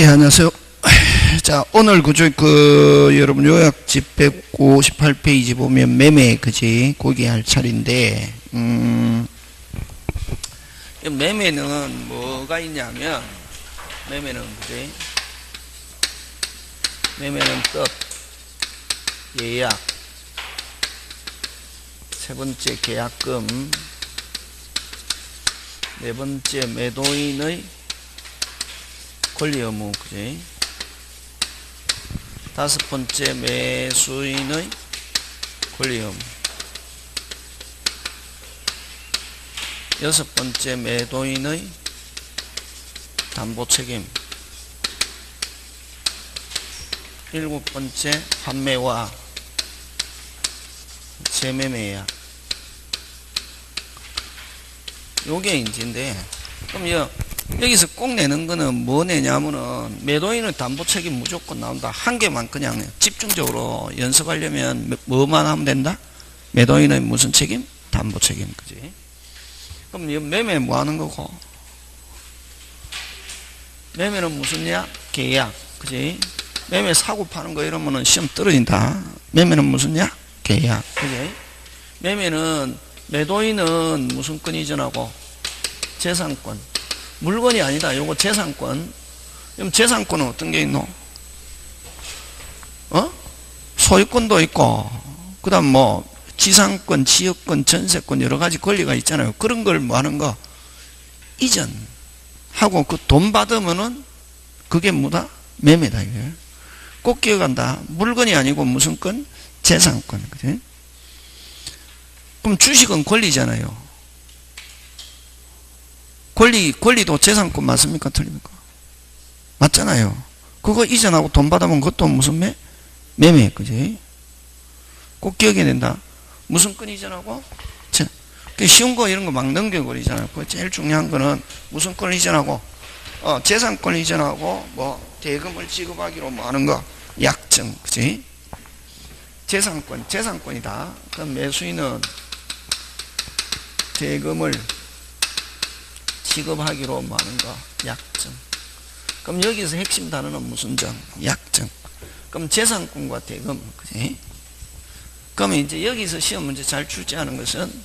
예, 안녕하세요. 자, 오늘 여러분 요약집 158페이지 보면 매매, 그지? 거기 할 차례인데, 매매는 뭐가 있냐면, 매매는, 그지? 매매는 뜻, 예약, 세 번째 계약금, 네 번째 매도인의 권리 의무, 그지? 다섯 번째 매수인의 권리 의무, 여섯 번째 매도인의 담보 책임, 일곱 번째 판매와 재매매야. 요게 인지인데, 그럼 여기서 꼭 내는 거는 뭐 내냐면은 매도인은 담보 책임 무조건 나온다. 한 개만 그냥 집중적으로 연습하려면 뭐만 하면 된다? 매도인의 무슨 책임? 담보 책임, 그지? 그럼 이 매매 뭐 하는 거고? 매매는 무슨냐? 계약, 그지? 매매 사고 파는 거 이러면은 시험 떨어진다. 매매는 무슨냐? 계약, 그지? 매매는 매도인은 무슨 권 이전하고? 재산권. 물건이 아니다. 요거 재산권. 그럼 재산권은 어떤 게 있노? 소유권도 있고, 그 다음 지상권, 지역권, 전세권 여러 가지 권리가 있잖아요. 그런 걸 뭐 하는 거? 이전하고 그 돈 받으면은 그게 뭐다? 매매다, 이게. 꼭 기억한다. 물건이 아니고 무슨 권? 재산권. 그치? 그럼 주식은 권리잖아요. 권리도 재산권 맞습니까? 틀립니까? 맞잖아요. 그거 이전하고 돈 받으면 그것도 무슨 매매, 그지? 꼭 기억해야 된다. 무슨 권 이전하고? 쉬운 거 이런 거 막 넘겨버리잖아요. 그 제일 중요한 거는 무슨 권 이전하고? 재산권 이전하고 대금을 지급하기로 하는 거. 약정, 그지? 재산권이다. 그럼 매수인은 대금을 지급하기로 하는 거, 약정. 그럼 여기서 핵심 단어는 무슨 정? 약정. 그럼 재산권과 대금, 그지? 그러면 이제 여기서 시험 문제 잘 출제하는 것은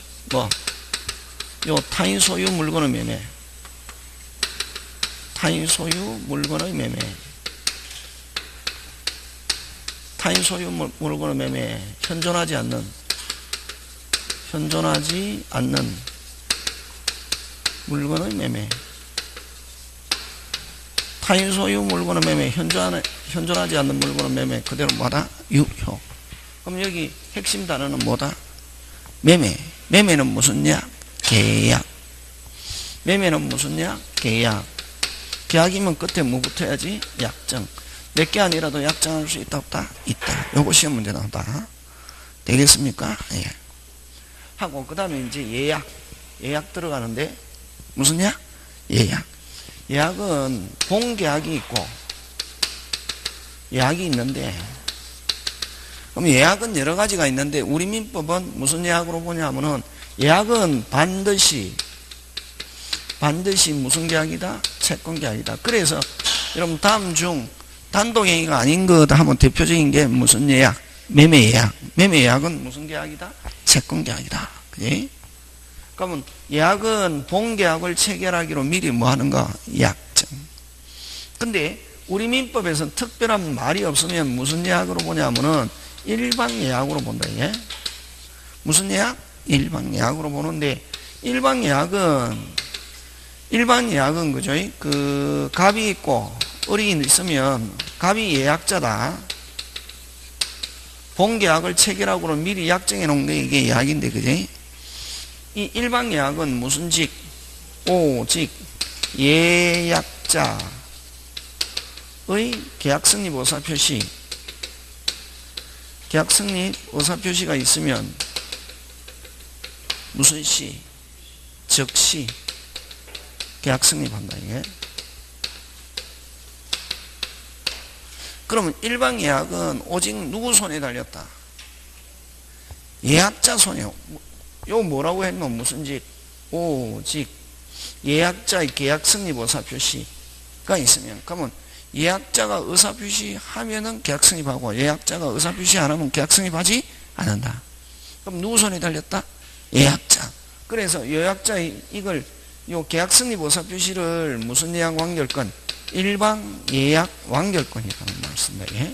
요 타인 소유 물건의 매매. 타인 소유 물건의 매매. 타인 소유 물건의 매매. 현존하지 않는 물건의 매매. 타인 소유 물건의 매매, 현존하지 않는 물건의 매매, 그대로 뭐다? 유효. 그럼 여기 핵심 단어는 뭐다? 매매. 매매는 무슨냐? 계약. 매매는 무슨냐? 계약. 계약이면 끝에 뭐 붙어야지? 약정. 몇 개 아니라도 약정할 수 있다, 없다? 있다. 요거 시험 문제 나온다. 되겠습니까? 예. 하고, 그 다음에 이제 예약 들어가는데, 무슨냐? 예약. 예약은 본계약이 있고 예약이 있는데, 그럼 예약은 여러 가지가 있는데 우리 민법은 무슨 예약으로 보냐면은 예약은 반드시 무슨 계약이다? 채권계약이다. 그래서 여러분 다음 중 단독행위가 아닌 것 하면 대표적인 게 무슨 예약? 매매예약. 매매예약은 무슨 계약이다? 채권계약이다. 그지? 그러면 예약은 본계약을 체결하기로 미리 뭐 하는 거? 약정. 근데 우리 민법에서는 특별한 말이 없으면 무슨 예약으로 보냐면은 일반 예약으로 본다. 예? 무슨 예약? 일반 예약으로 보는데 일반 예약은 그죠? 그 갑이 있고 을이 있으면 갑이 예약자다. 본계약을 체결하고는 미리 약정해 놓은 게 이게 예약인데, 그지? 이 일반 예약은 무슨 직? 오직 예약자의 계약 성립 의사 표시. 계약 성립 의사 표시가 있으면 무슨 시? 즉시 계약 성립한다, 이게. 그러면 일반 예약은 오직 누구 손에 달렸다? 예약자 손에. 요 뭐라고 했노? 무슨 직? 오직 예약자의 계약 성립 의사 표시가 있으면, 그러면 예약자가 의사표시 하면은 계약승인하고 예약자가 의사표시 안 하면 계약승인하지 않는다. 그럼 누구 손에 달렸다? 예약자. 그래서 예약자 이걸 요 계약승인 의사표시를 무슨 예약 완결권? 일방 예약 완결권이라는 말 쓴다. 예?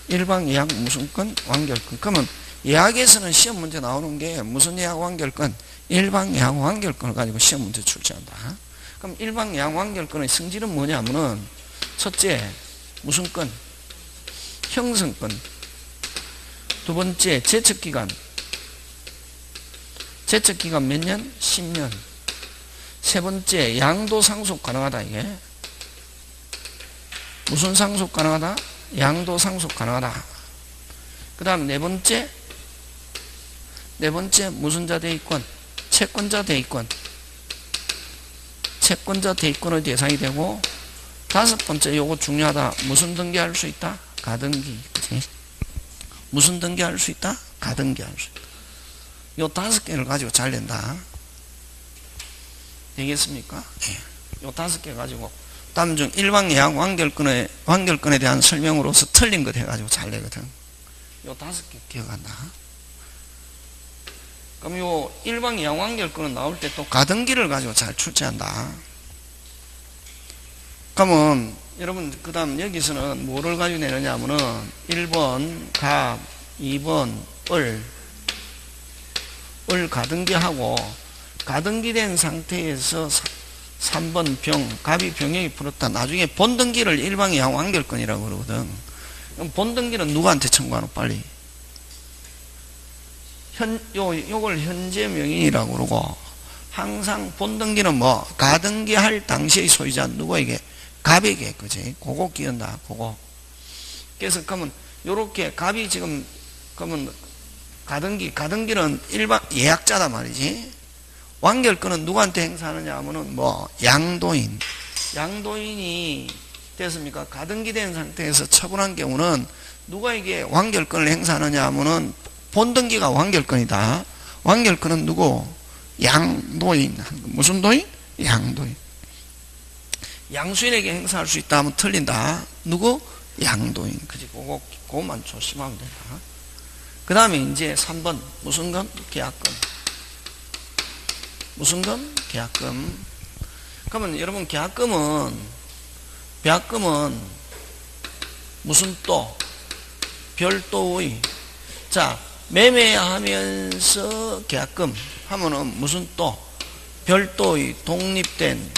일방 예약 무슨 건? 완결권. 그러면 예약에서는 시험 문제 나오는 게 무슨 예약 완결권? 일방 예약 완결권을 가지고 시험 문제 출제한다. 그럼 일방 예약 완결권의 성질은 뭐냐면은 첫째 무슨 건? 형성권. 두 번째 제척기간. 제척기간 몇 년? 10년. 세 번째 양도 상속 가능하다. 이게 무슨 상속 가능하다? 양도 상속 가능하다. 그 다음 네 번째 무슨 자 대위권? 채권자 대위권. 채권자 대위권의 대상이 되고 다섯 번째 요거 중요하다. 무슨 등기할 수 있다? 가등기. 그치? 무슨 등기할 수 있다? 가등기할 수 있다. 요 다섯 개를 가지고 잘 낸다. 되겠습니까? 예. 요 다섯 개 가지고 다음 중 일방 예약 완결권에 대한 설명으로서 틀린 것 해가지고 잘 내거든. 요 다섯 개 기억한다. 그럼 요 일방 예약 완결권은 나올 때 또 가등기를 가지고 잘 출제한다. 그러면 여러분 그 다음 여기서는 뭐를 가지고 내느냐 하면은 1번 갑, 2번 을 가등기하고 가등기된 상태에서 3번 병, 갑이 병역이 풀었다. 나중에 본등기를 일방 예약 완결권이라고 그러거든. 그럼 본등기는 누구한테 청구하노? 빨리. 요걸 현재 명인이라고 그러고, 항상 본등기는 뭐, 가등기 할 당시의 소유자, 누구에게? 갑에게, 그지? 그거 끼운다, 그거. 그래서, 그러면, 요렇게, 갑이 지금, 그러면, 가등기는 일반 예약자다 말이지. 완결권은 누구한테 행사하느냐 하면은 뭐, 양도인이 됐습니까? 가등기 된 상태에서 처분한 경우는 누구에게 완결권을 행사하느냐 하면은 본등기가 완결권이다. 완결권은 누구? 양도인. 무슨 도인? 양도인. 양수인에게 행사할 수 있다 하면 틀린다. 누구? 양도인. 그지? 그거만 조심하면 된다. 그 다음에 이제 3번. 무슨 건? 계약금. 무슨 건? 계약금. 그러면 여러분 계약금은 무슨 또? 별도의. 자, 매매하면서 계약금 하면은 무슨 또? 별도의 독립된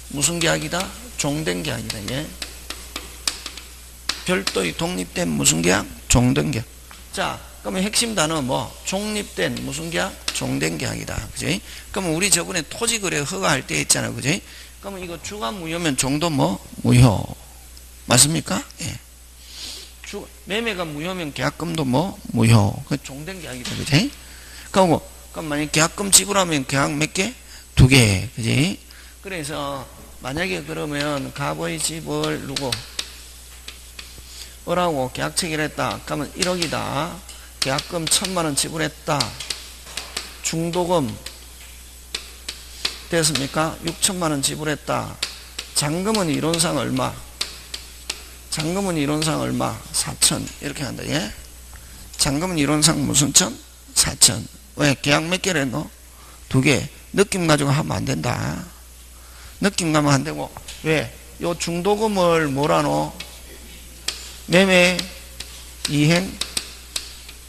무슨 계약이다? 종된 계약이다. 예. 별도의 독립된 무슨 계약? 종된 계약. 자, 그러면 핵심 단어 뭐? 독립된 무슨 계약? 종된 계약이다. 그지? 그러면 우리 저번에 토지거래 허가할 때 있잖아. 그지? 그러면 이거 주가 무효면 종도 뭐? 무효. 맞습니까? 예. 매매가 무효면 계약금도 뭐? 무효. 그 종된 계약이다. 그지? 그럼 만약에 계약금 지불하면 계약 몇 개? 2개. 그지? 그래서 만약에 그러면 갑의 집을 누구? 을하고 계약 체결했다. 그러면 1억이다. 계약금 1,000만원 지불했다. 중도금 됐습니까? 6천만원 지불했다. 잔금은 이론상 얼마? 잔금은 이론상 얼마? 4천. 이렇게 한다. 예? 잔금은 이론상 무슨 천? 4천. 왜? 계약 몇 개를 했노? 2개. 느낌 가지고 하면 안 된다. 느낌 가면 안 되고. 왜? 요 중도금을 뭐라노? 매매 이행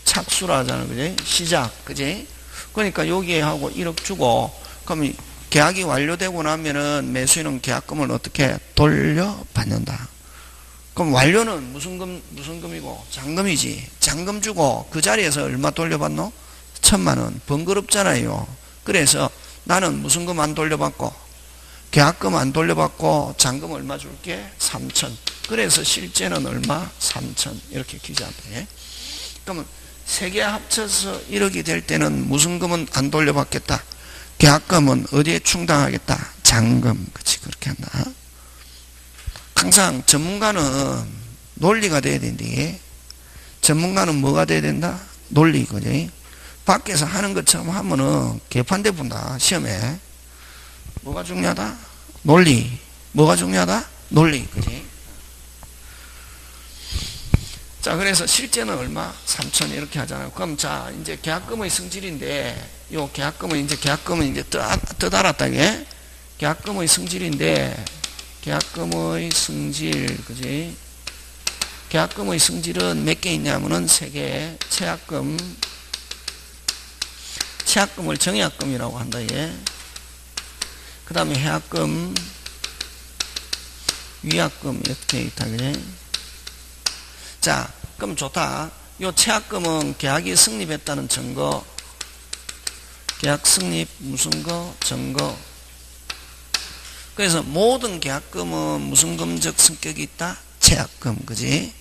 착수라 하잖아. 그지? 시작. 그지? 그러니까 여기에 하고 1억 주고, 그럼 계약이 완료되고 나면은 매수인은 계약금을 어떻게 돌려받는다. 그럼 완료는 무슨 금이고? 잔금이지. 잔금 주고 그 자리에서 얼마 돌려받노? 1,000만원. 번거롭잖아요. 그래서 나는 무슨 금 안 돌려받고, 계약금 안 돌려받고, 잔금 얼마 줄게? 3천. 그래서 실제는 얼마? 3천. 이렇게 기재한다. 예? 그러면 세 개 합쳐서 1억이 될 때는 무슨 금은 안 돌려받겠다. 계약금은 어디에 충당하겠다. 잔금. 그치? 그렇게 한다. 항상 전문가는 논리가 돼야 된대. 전문가는 뭐가 돼야 된다? 논리. 그지? 밖에서 하는 것처럼 하면은 개판돼 본다. 시험에. 뭐가 중요하다? 논리. 뭐가 중요하다? 논리. 그지? 자, 그래서 실제는 얼마? 3천 이렇게 하잖아요. 그럼 자, 이제 계약금의 성질인데, 요 계약금은 이제 뜻 알았다, 이게. 계약금의 성질인데, 계약금의 성질, 그지? 계약금의 성질은 몇 개 있냐면은 3개. 채약금을 정약금이라고 한다, 이게. 그 다음에 해약금, 위약금, 이렇게 있다, 그래. 자, 그럼 좋다. 요 채약금은 계약이 성립했다는 증거. 계약 성립, 무슨 거? 증거. 그래서 모든 계약금은 무슨 금적 성격이 있다? 채약금, 그지?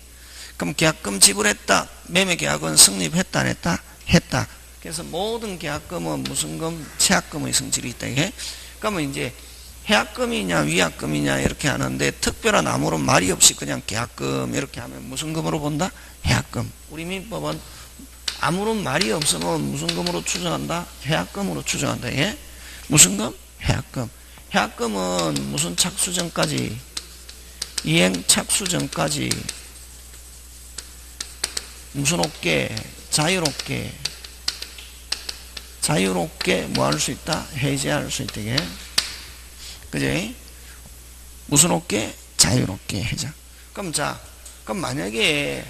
그럼 계약금 지불했다. 매매 계약은 성립했다, 안 했다? 했다. 그래서 모든 계약금은 무슨 금? 채약금의 성질이 있다, 이게. 그러면 이제 해약금이냐 위약금이냐 이렇게 하는데 특별한 아무런 말이 없이 그냥 계약금 이렇게 하면 무슨 금으로 본다? 해약금. 우리 민법은 아무런 말이 없으면 무슨 금으로 추정한다? 해약금으로 추정한다. 예? 무슨 금? 해약금. 해약금은 무슨 착수 전까지? 이행 착수 전까지 무슨 없게? 자유롭게 뭐 할 수 있다? 해제할 수 있다. 이게. 그지? 무슨 없게? 자유롭게 해자. 그럼 만약에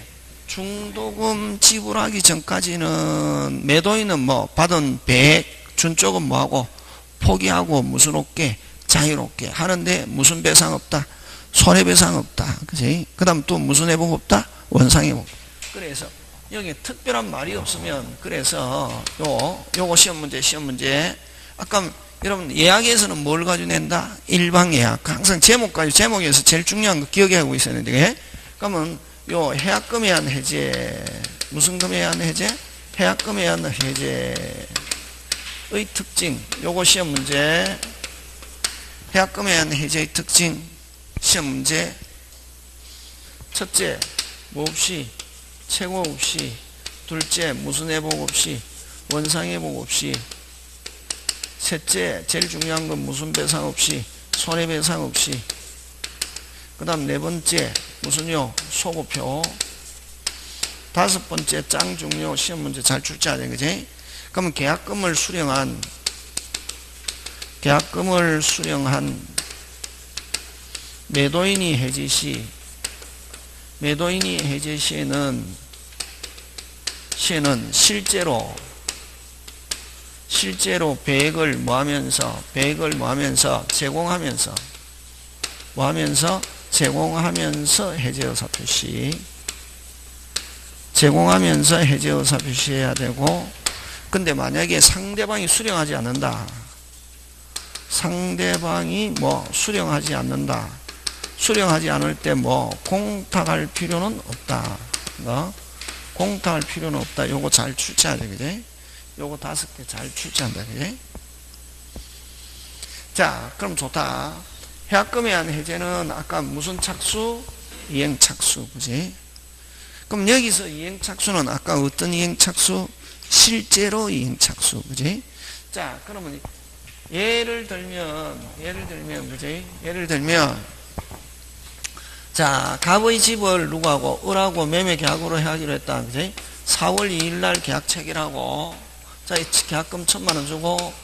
중도금 지불하기 전까지는 매도인은 뭐 받은 100 준 쪽은 뭐하고 포기하고 무슨 없게? 자유롭게 하는데 무슨 배상 없다? 손해배상 없다. 그지? 그 다음 또 무슨 회복 없다? 원상회복. 그래서 여기 특별한 말이 없으면 그래서 요거 시험 문제 아까 여러분 예약에서는 뭘 가지고 낸다? 일방 예약. 항상 제목에서 제일 중요한 거 기억해 하고 있어야 되는데. 그러면 요 해약금에 의한 해제, 무슨 금에 의한 해제? 해약금에 의한 해제의 특징. 요거 시험 문제. 해약금에 의한 해제의 특징. 시험 문제. 첫째, 뭐 없이, 최고 없이. 둘째, 무슨 회복 없이, 원상 회복 없이. 셋째, 제일 중요한 건 무슨 배상 없이, 손해배상 없이. 그 다음 네 번째, 무슨요? 소고표. 다섯 번째, 짱 중요. 시험 문제 잘 출제해야 돼, 그지? 그러면 계약금을 수령한 매도인이 해지 시에는 실제로 배액을 제공하면서 해제의사 표시해야 되고, 근데 만약에 상대방이 수령하지 않는다. 수령하지 않을 때 공탁할 필요는 없다. 공탁할 필요는 없다. 요거 잘 출제해야 돼, 그지? 요거 5개 잘 출제한다, 그지? 자, 그럼 좋다. 해약금에 의한 해제는 아까 무슨 착수? 이행착수, 그지? 그럼 여기서 이행착수는 아까 어떤 이행착수? 실제로 이행착수, 그지? 자, 그러면 예를 들면, 그지? 자, 갑의 집을 누구하고? 을하고 매매 계약으로 하기로 했다, 그지? 4월 2일 날 계약 체결하고, 자, 계약금 1,000만원 주고,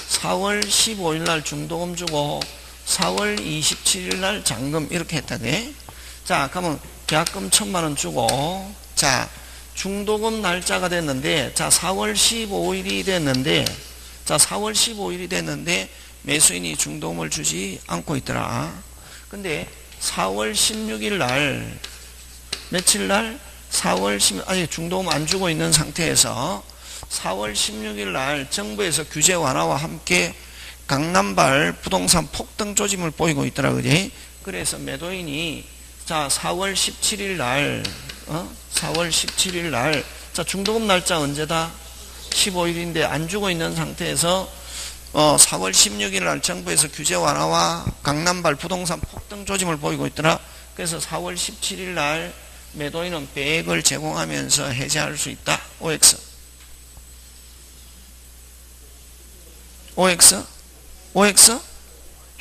4월 15일 날 중도금 주고, 4월 27일 날 잔금 이렇게 했다, 그지? 자, 그러면 계약금 1,000만원 주고, 자, 중도금 날짜가 됐는데, 자, 4월 15일이 됐는데, 매수인이 중도금을 주지 않고 있더라. 근데 4월 16일 날, 며칠 날? 4월 16일, 아직 중도금 안 주고 있는 상태에서 4월 16일 날 정부에서 규제 완화와 함께 강남발 부동산 폭등 조짐을 보이고 있더라, 그지? 그래서 매도인이 자, 4월 17일 날, 자, 중도금 날짜 언제다? 15일인데 안 주고 있는 상태에서 4월 16일 날 정부에서 규제 완화와 강남발 부동산 폭등 조짐을 보이고 있더라. 그래서 4월 17일 날 매도인은 배액을 제공하면서 해제할 수 있다. OX.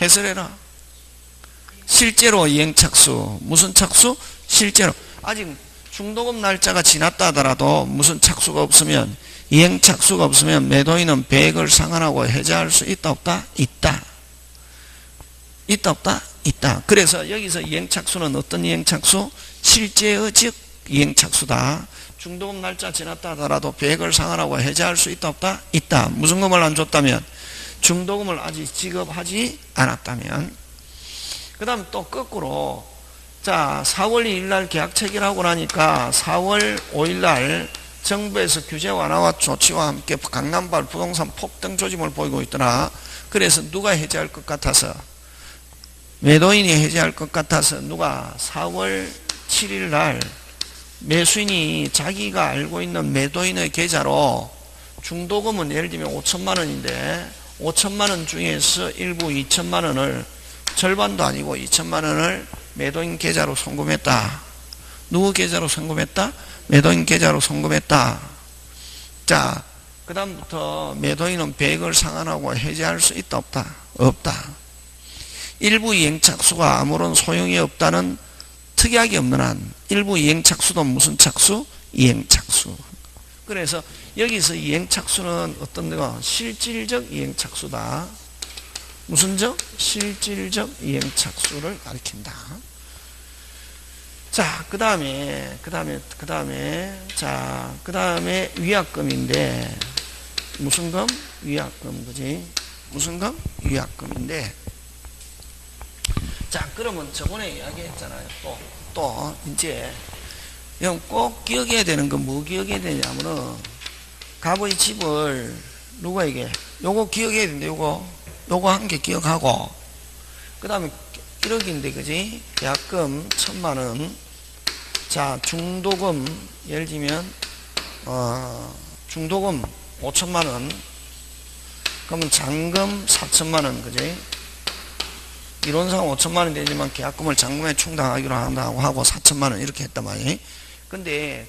해설해라. 실제로 이행착수. 무슨 착수? 실제로. 아직 중도금 날짜가 지났다 하더라도 무슨 착수가 없으면, 이행 착수가 없으면 매도인은 배액을 상환하고 해지할 수 있다 없다? 있다. 있다 없다? 있다. 그래서 여기서 이행 착수는 어떤 이행 착수? 실제의 즉 이행 착수다. 중도금 날짜 지났다 하더라도 배액을 상환하고 해지할 수 있다 없다? 있다. 무슨 금을 안 줬다면? 중도금을 아직 지급하지 않았다면. 그 다음 또 거꾸로, 자 4월 2일 날 계약 체결하고 나니까 4월 5일 날 정부에서 규제 완화와 조치와 함께 강남발 부동산 폭등 조짐을 보이고 있더라. 그래서 누가 해지할 것 같아서, 매도인이 해지할 것 같아서 누가 4월 7일 날 매수인이 자기가 알고 있는 매도인의 계좌로 중도금은 예를 들면 5천만 원인데 5천만 원 중에서 일부 2천만 원을, 절반도 아니고 2천만 원을 매도인 계좌로 송금했다. 누구 계좌로 송금했다? 매도인 계좌로 송금했다. 자, 그 다음부터 매도인은 배액을 상환하고 해지할 수 있다 없다? 없다. 일부 이행착수가 아무런 소용이 없다는 특약이 없는 한 일부 이행착수도 무슨 착수? 이행착수. 그래서 여기서 이행착수는 어떤 데가? 실질적 이행착수다. 무슨 적? 실질적 이행착수를 가리킨다. 자, 그 다음에 위약금인데, 무슨 금? 위약금, 그지? 무슨 금? 위약금인데, 자, 그러면 저번에 이야기했잖아요. 또, 이제, 이건 꼭 기억해야 되는 건 뭐 기억해야 되냐면은, 갑의 집을, 누구에게? 요거 기억해야 되는데, 요거 한 개 기억하고, 그 다음에 1억인데, 그지? 계약금 1,000만 원. 자, 중도금, 예를 들면, 중도금 5천만 원. 그러면 잔금 4천만 원, 그지? 이론상 5천만 원 되지만 계약금을 잔금에 충당하기로 한다고 하고 4천만 원 이렇게 했단 말이에요. 근데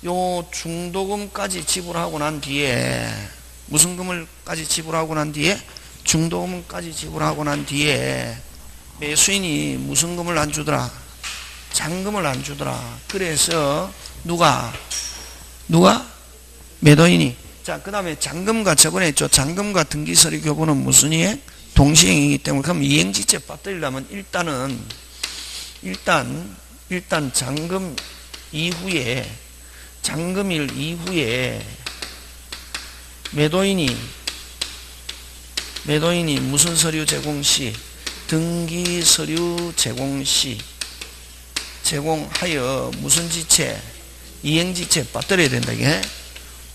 요 중도금까지 지불하고 난 뒤에, 무슨 금을까지 지불하고 난 뒤에? 중도금까지 지불하고 난 뒤에 매수인이 무슨 금을 안 주더라? 잔금을 안 주더라. 그래서 누가? 매도인이. 자, 그 다음에 잔금과 저번에 했죠. 잔금과 등기서류 교부는 무슨 이행? 동시행이기 때문에, 그럼 이행지체 빠뜨리려면 일단 잔금 이후에, 잔금일 이후에 매도인이 무슨 서류 제공시? 등기서류 제공시 제공하여 무슨 지체? 이행지체 빠뜨려야 된다. 이게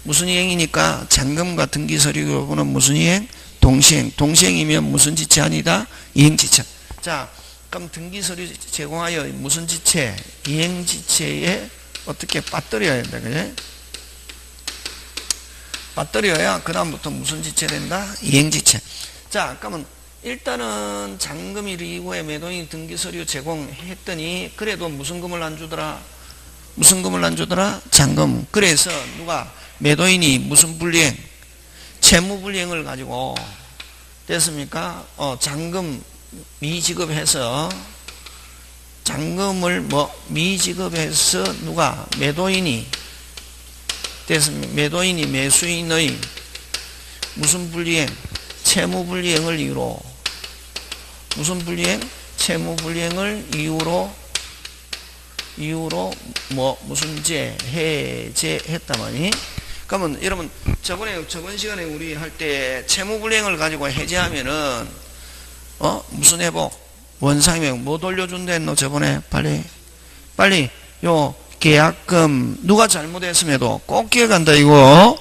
무슨 이행이니까 잔금과 등기서류 교부는 무슨 이행? 동시행. 동시행이면 무슨 지체 아니다? 이행지체. 자, 그럼 등기서류 제공하여 무슨 지체? 이행지체에 어떻게 빠뜨려야 된다. 그래? 빠뜨려야 그 다음부터 무슨 지체 된다? 이행지체. 자, 그러면 일단은 잔금일 이후에 매도인 등기서류 제공했더니 그래도 무슨 금을 안 주더라? 잔금. 그래서 누가? 매도인이 무슨 불이행? 채무불이행을 가지고 됐습니까? 잔금 미지급해서, 잔금을 미지급해서 누가? 매도인이 됐습니까? 매도인이 매수인의 무슨 불이행? 채무불이행을 이유로, 무슨 불이행? 채무불이행을 이유로 무슨 해제했다마니? 그러면 여러분 저번 시간에 우리 할 때 채무불이행을 가지고 해제하면은 무슨 회복? 원상회복. 뭐 돌려준다 했노? 저번에 빨리 요 계약금 누가 잘못했음에도 꼭 기억한다 이거.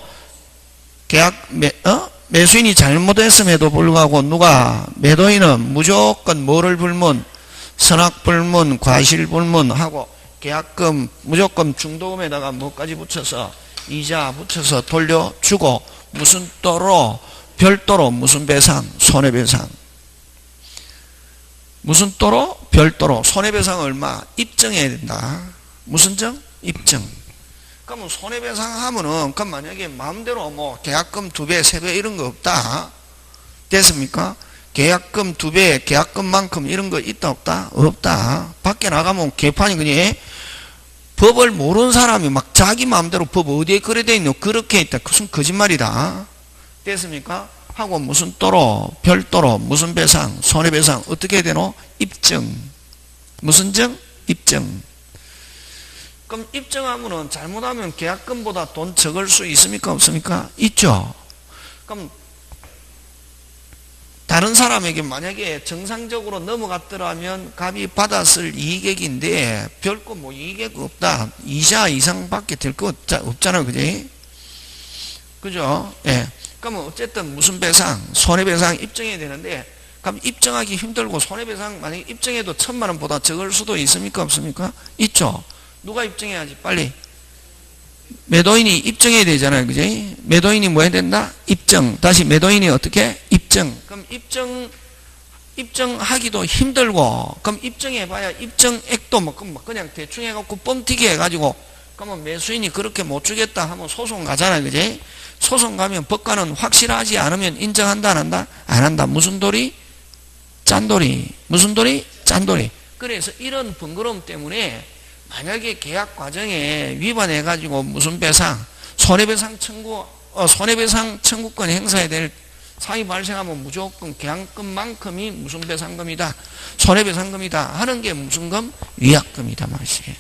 매수인이 잘못했음에도 불구하고 누가? 매도인은 무조건 뭐를 불문? 선악불문, 과실불문하고 계약금 무조건 중도금에다가 뭐까지 붙여서? 이자 붙여서 돌려주고, 무슨 또로? 별도로 무슨 배상? 손해배상. 무슨 또로? 별도로. 손해배상 얼마? 입증해야 된다. 무슨 정? 입증. 그러면 손해배상 하면은, 그럼 만약에 마음대로 계약금 2배, 3배 이런 거 없다. 됐습니까? 계약금 2배, 계약금만큼 이런 거 있다, 없다? 없다. 밖에 나가면 개판이 그냥 법을 모르는 사람이 막 자기 마음대로 법 어디에 그래 돼 있노? 그렇게 있다. 무슨 거짓말이다. 됐습니까? 하고 무슨 또로, 별도로, 무슨 배상, 손해배상, 어떻게 해야 되노? 입증. 무슨 증? 입증. 그럼 입증하면은 잘못하면 계약금보다 돈 적을 수 있습니까? 없습니까? 있죠. 그럼 다른 사람에게 만약에 정상적으로 넘어갔더라면 갑이 받았을 이익액인데 별거 뭐 이익액 없다. 이자 이상밖에 될 거 없잖아요. 그지? 그죠? 예. 그러면 어쨌든 무슨 배상, 손해배상 입증해야 되는데 그럼 입증하기 힘들고 손해배상 만약에 입증해도 1,000만 원보다 적을 수도 있습니까? 없습니까? 있죠. 누가 입증해야지? 빨리. 매도인이 입증해야 되잖아요. 그지? 매도인이 뭐 해야 된다? 입증. 다시 매도인이 어떻게? 입증. 그럼 입증하기도 힘들고, 그럼 입증해봐야 입증액도 뭐 그냥 대충 해갖고 뻥튀기 해가지고, 그러면 매수인이 그렇게 못 주겠다 하면 소송 가잖아요. 그지? 소송 가면 법관은 확실하지 않으면 인정한다, 안 한다? 안 한다. 무슨 도리? 짠도리. 무슨 도리? 짠도리. 그래서 이런 번거로움 때문에 만약에 계약 과정에 위반해가지고 무슨 배상, 손해배상 청구권 행사해야 될 사유 발생하면 무조건 계약금만큼이 무슨 배상금이다, 손해배상금이다 하는 게 무슨 금? 위약금이다 말이지.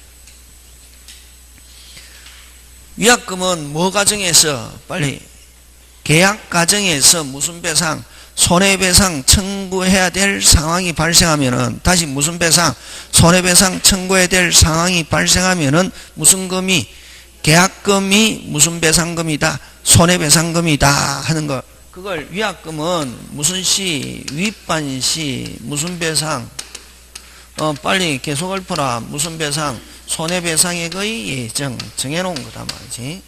위약금은 뭐 과정에서 빨리 계약 과정에서 무슨 배상, 손해배상 청구해야 될 상황이 발생하면은 다시 무슨 배상, 손해배상 청구해야 될 상황이 발생하면은 무슨 금이, 계약금이 무슨 배상금이다, 손해배상금이다 하는 거. 그걸 위약금은 무슨 시, 윗반시, 무슨 배상, 빨리 계속을 풀어. 무슨 배상, 손해배상액의 예정 정해놓은 거다 말이지.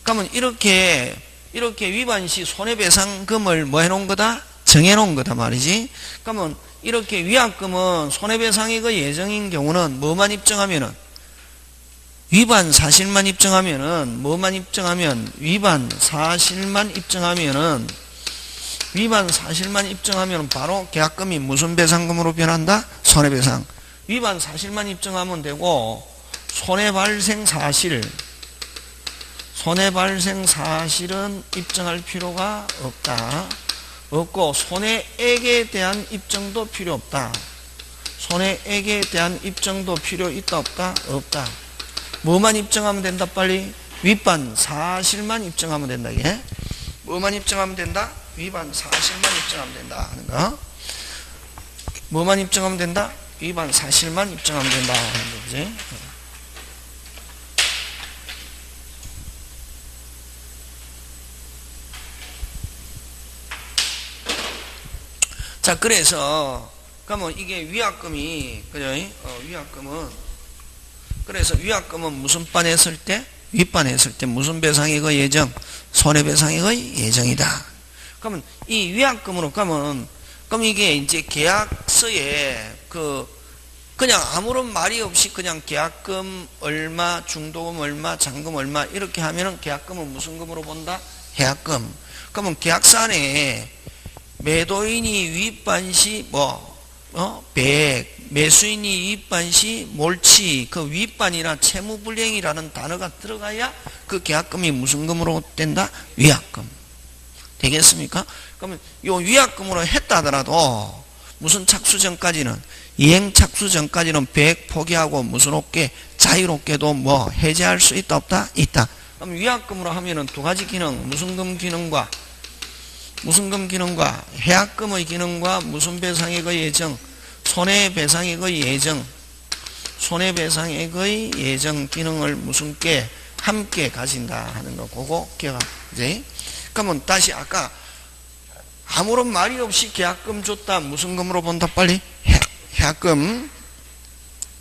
그러면 이렇게 위반시 손해배상금을 뭐 해놓은 거다? 정해놓은 거다 말이지. 그러면 이렇게 위약금은 손해배상액의 예정인 경우는 뭐만 입증하면은, 위반 사실만 입증하면은, 뭐만 입증하면, 위반 사실만 입증하면은 바로 계약금이 무슨 배상금으로 변한다? 손해배상. 위반 사실만 입증하면 되고, 손해발생 사실은 입증할 필요가 없다. 없고, 손해액에 대한 입증도 필요 없다. 손해액에 대한 입증도 필요 있다 없다? 없다. 뭐만 입증하면 된다 빨리? 윗반 사실만 입증하면 된다. 이게 뭐만 입증하면 된다? 위반 사실만 입증하면 된다 하는 거. 뭐만 입증하면 된다? 위반 사실만 입증하면 된다 하는 거지. 자, 그래서 그러면 이게 위약금이, 그죠? 위약금은 무슨 반 했을 때? 윗반 했을 때 무슨 배상액의 예정? 손해배상액의 예정이다. 그러면 이 위약금으로 그럼 이게 이제 계약서에 그냥 아무런 말이 없이 그냥 계약금 얼마, 중도금 얼마, 잔금 얼마 이렇게 하면은 계약금은 무슨 금으로 본다? 해약금. 그러면 계약서 안에 매도인이 윗반시 100, 매수인이 윗반시 몰치, 그 윗반이나 채무불이행이라는 단어가 들어가야 그 계약금이 무슨 금으로 된다? 위약금. 되겠습니까? 그러면 요 위약금으로 했다 하더라도 무슨 착수 전까지는, 이행 착수 전까지는 100 포기하고 무슨 없게 자유롭게도 뭐 해제할 수 있다 없다? 있다. 그럼 위약금으로 하면은 두 가지 기능, 무슨 금 기능과 해약금의 기능과 무슨 배상액의 예정, 손해배상액의 예정 기능을 무슨 게 함께 가진다 하는 거. 그거 기억. 이제 그러면 다시 아까 아무런 말이 없이 계약금 줬다. 무슨 금으로 본다 빨리? 해약금.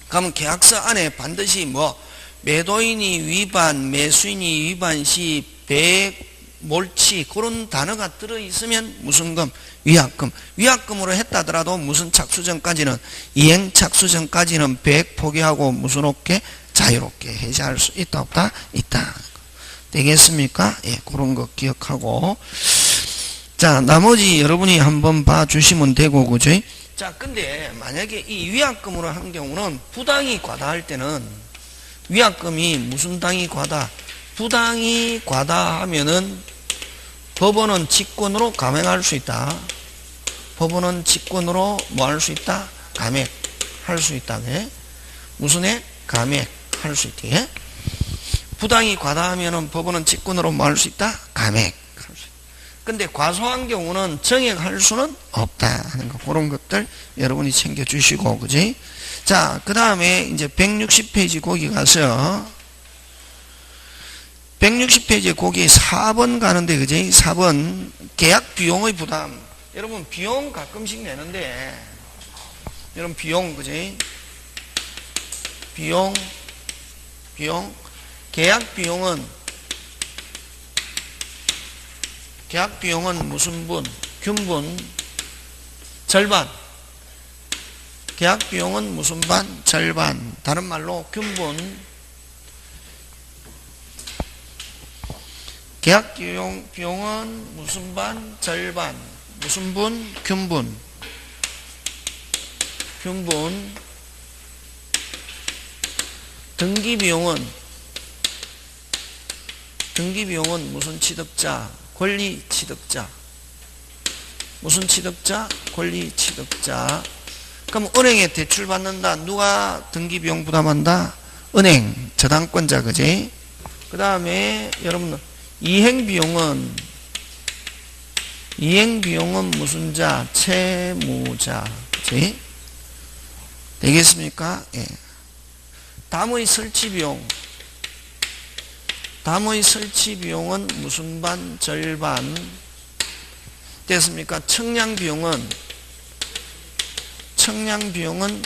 그러면 계약서 안에 반드시 뭐 매도인이 위반, 매수인이 위반시 100 몰치 그런 단어가 들어있으면 무슨 금? 위약금. 위약금으로 했다더라도 무슨 착수 전까지는, 이행 착수 전까지는 100 포기하고 무슨 없게 자유롭게 해제할 수 있다 없다? 있다. 되겠습니까? 예, 그런 거 기억하고. 자, 나머지 여러분이 한번 봐주시면 되고, 그죠? 자, 근데 만약에 이 위약금으로 한 경우는 부당이 과다할 때는 위약금이 무슨 당이 과다? 부당이 과다하면은 법원은 직권으로 감행할 수 있다. 법원은 직권으로 뭐 할 수 있다? 감액할 수 있다. 그래? 무슨 액? 감액할 수 있다. 그래? 부당이 과다하면은 법원은 직권으로 뭐 할 수 있다? 감액할 수 있다. 근데 과소한 경우는 정액할 수는 없다 하는 거. 그런 것들 여러분이 챙겨주시고, 그지? 자, 그 다음에 이제 160페이지 거기 가서 160페이지에 거기 4번 가는데, 그지? 4번 계약 비용의 부담. 여러분 비용 가끔씩 내는데, 여러분 비용, 그지? 비용 계약 비용은 무슨 분? 균분 절반. 계약 비용은 무슨 반? 절반. 다른 말로 균분. 계약 비용은 무슨 반? 절반. 무슨 분? 균분. 등기 비용은 무슨 취득자? 권리 취득자. 무슨 취득자? 권리 취득자. 그럼 은행에 대출 받는다. 누가 등기 비용 부담한다? 은행, 저당권자, 그지? 그 다음에 여러분 이행 비용은 무슨 자? 채무자, 그지? 되겠습니까? 예. 담의 설치 비용은 무슨 반? 절반. 됐습니까? 청량 비용은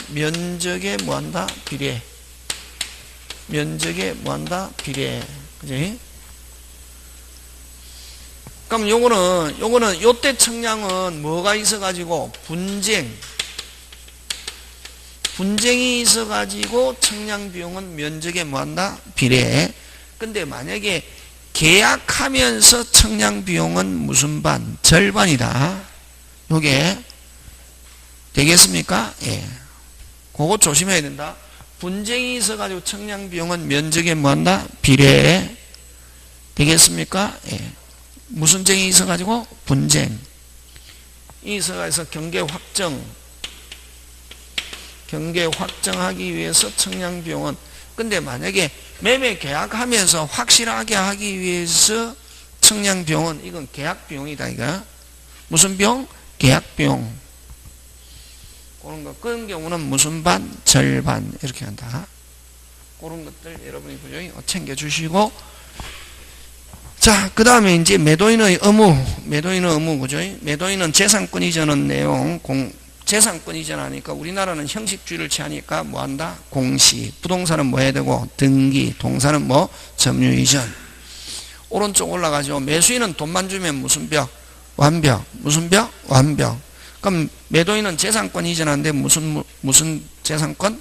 면적에 뭐한다? 비례. 그지? 그럼 요거는 요때 청량은 뭐가 있어가지고 분쟁이 있어가지고 청량 비용은 면적에 뭐한다? 비례. 근데 만약에 계약하면서 청량 비용은 무슨 반? 절반이다. 요게 되겠습니까? 예. 그거 조심해야 된다. 분쟁이 있어가지고 청량 비용은 면적에 뭐한다? 비례. 되겠습니까? 예. 무슨 쟁이 있어가지고? 분쟁이 있어가지고 경계 확정하기 위해서 청량 비용은, 근데 만약에 매매 계약하면서 확실하게 하기 위해서 청량 비용은 이건 계약 비용이다. 이거 무슨 비용? 계약 비용. 그런 경우는 무슨 반? 절반. 이렇게 한다. 그런 것들 여러분이 부정히 챙겨주시고, 자, 그 다음에 이제 매도인의 의무, 그죠? 매도인은 재산권 이전은 내용, 재산권 이전하니까 우리나라는 형식주의를 취하니까 뭐 한다? 공시. 부동산은 뭐 해야 되고? 등기. 동산은 뭐? 점유 이전. 오른쪽 올라가죠. 매수인은 돈만 주면 무슨 벽? 완벽. 무슨 벽? 완벽. 그럼 매도인은 재산권 이전하는데 무슨 재산권?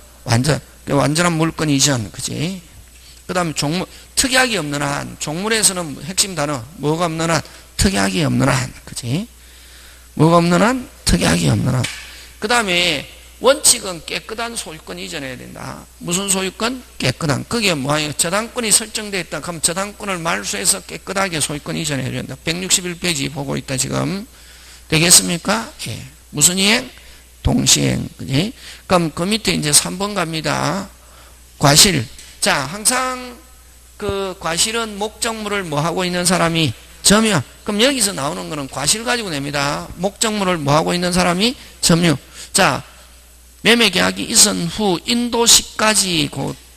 완전한 물권 이전. 그지? 그 다음에 특약이 없는 한. 종물에서는 핵심 단어. 뭐가 없는 한? 특약이 없는 한. 그지? 뭐가 없는 한? 특약이 없는 한. 그 다음에 원칙은 깨끗한 소유권 이전해야 된다. 무슨 소유권? 깨끗한. 그게 뭐예요? 저당권이 설정되어 있다. 그럼 저당권을 말소해서 깨끗하게 소유권 이전해야 된다. 161페이지 보고 있다 지금. 되겠습니까? 예. 무슨 이행? 동시행. 그지? 그럼 그 밑에 이제 3번 갑니다. 과실. 자, 항상 그 과실은 목적물을 뭐 하고 있는 사람이 점유. 그럼 여기서 나오는 거는 과실 가지고 냅니다. 목적물을 뭐 하고 있는 사람이 점유. 자, 매매 계약이 있은 후 인도시까지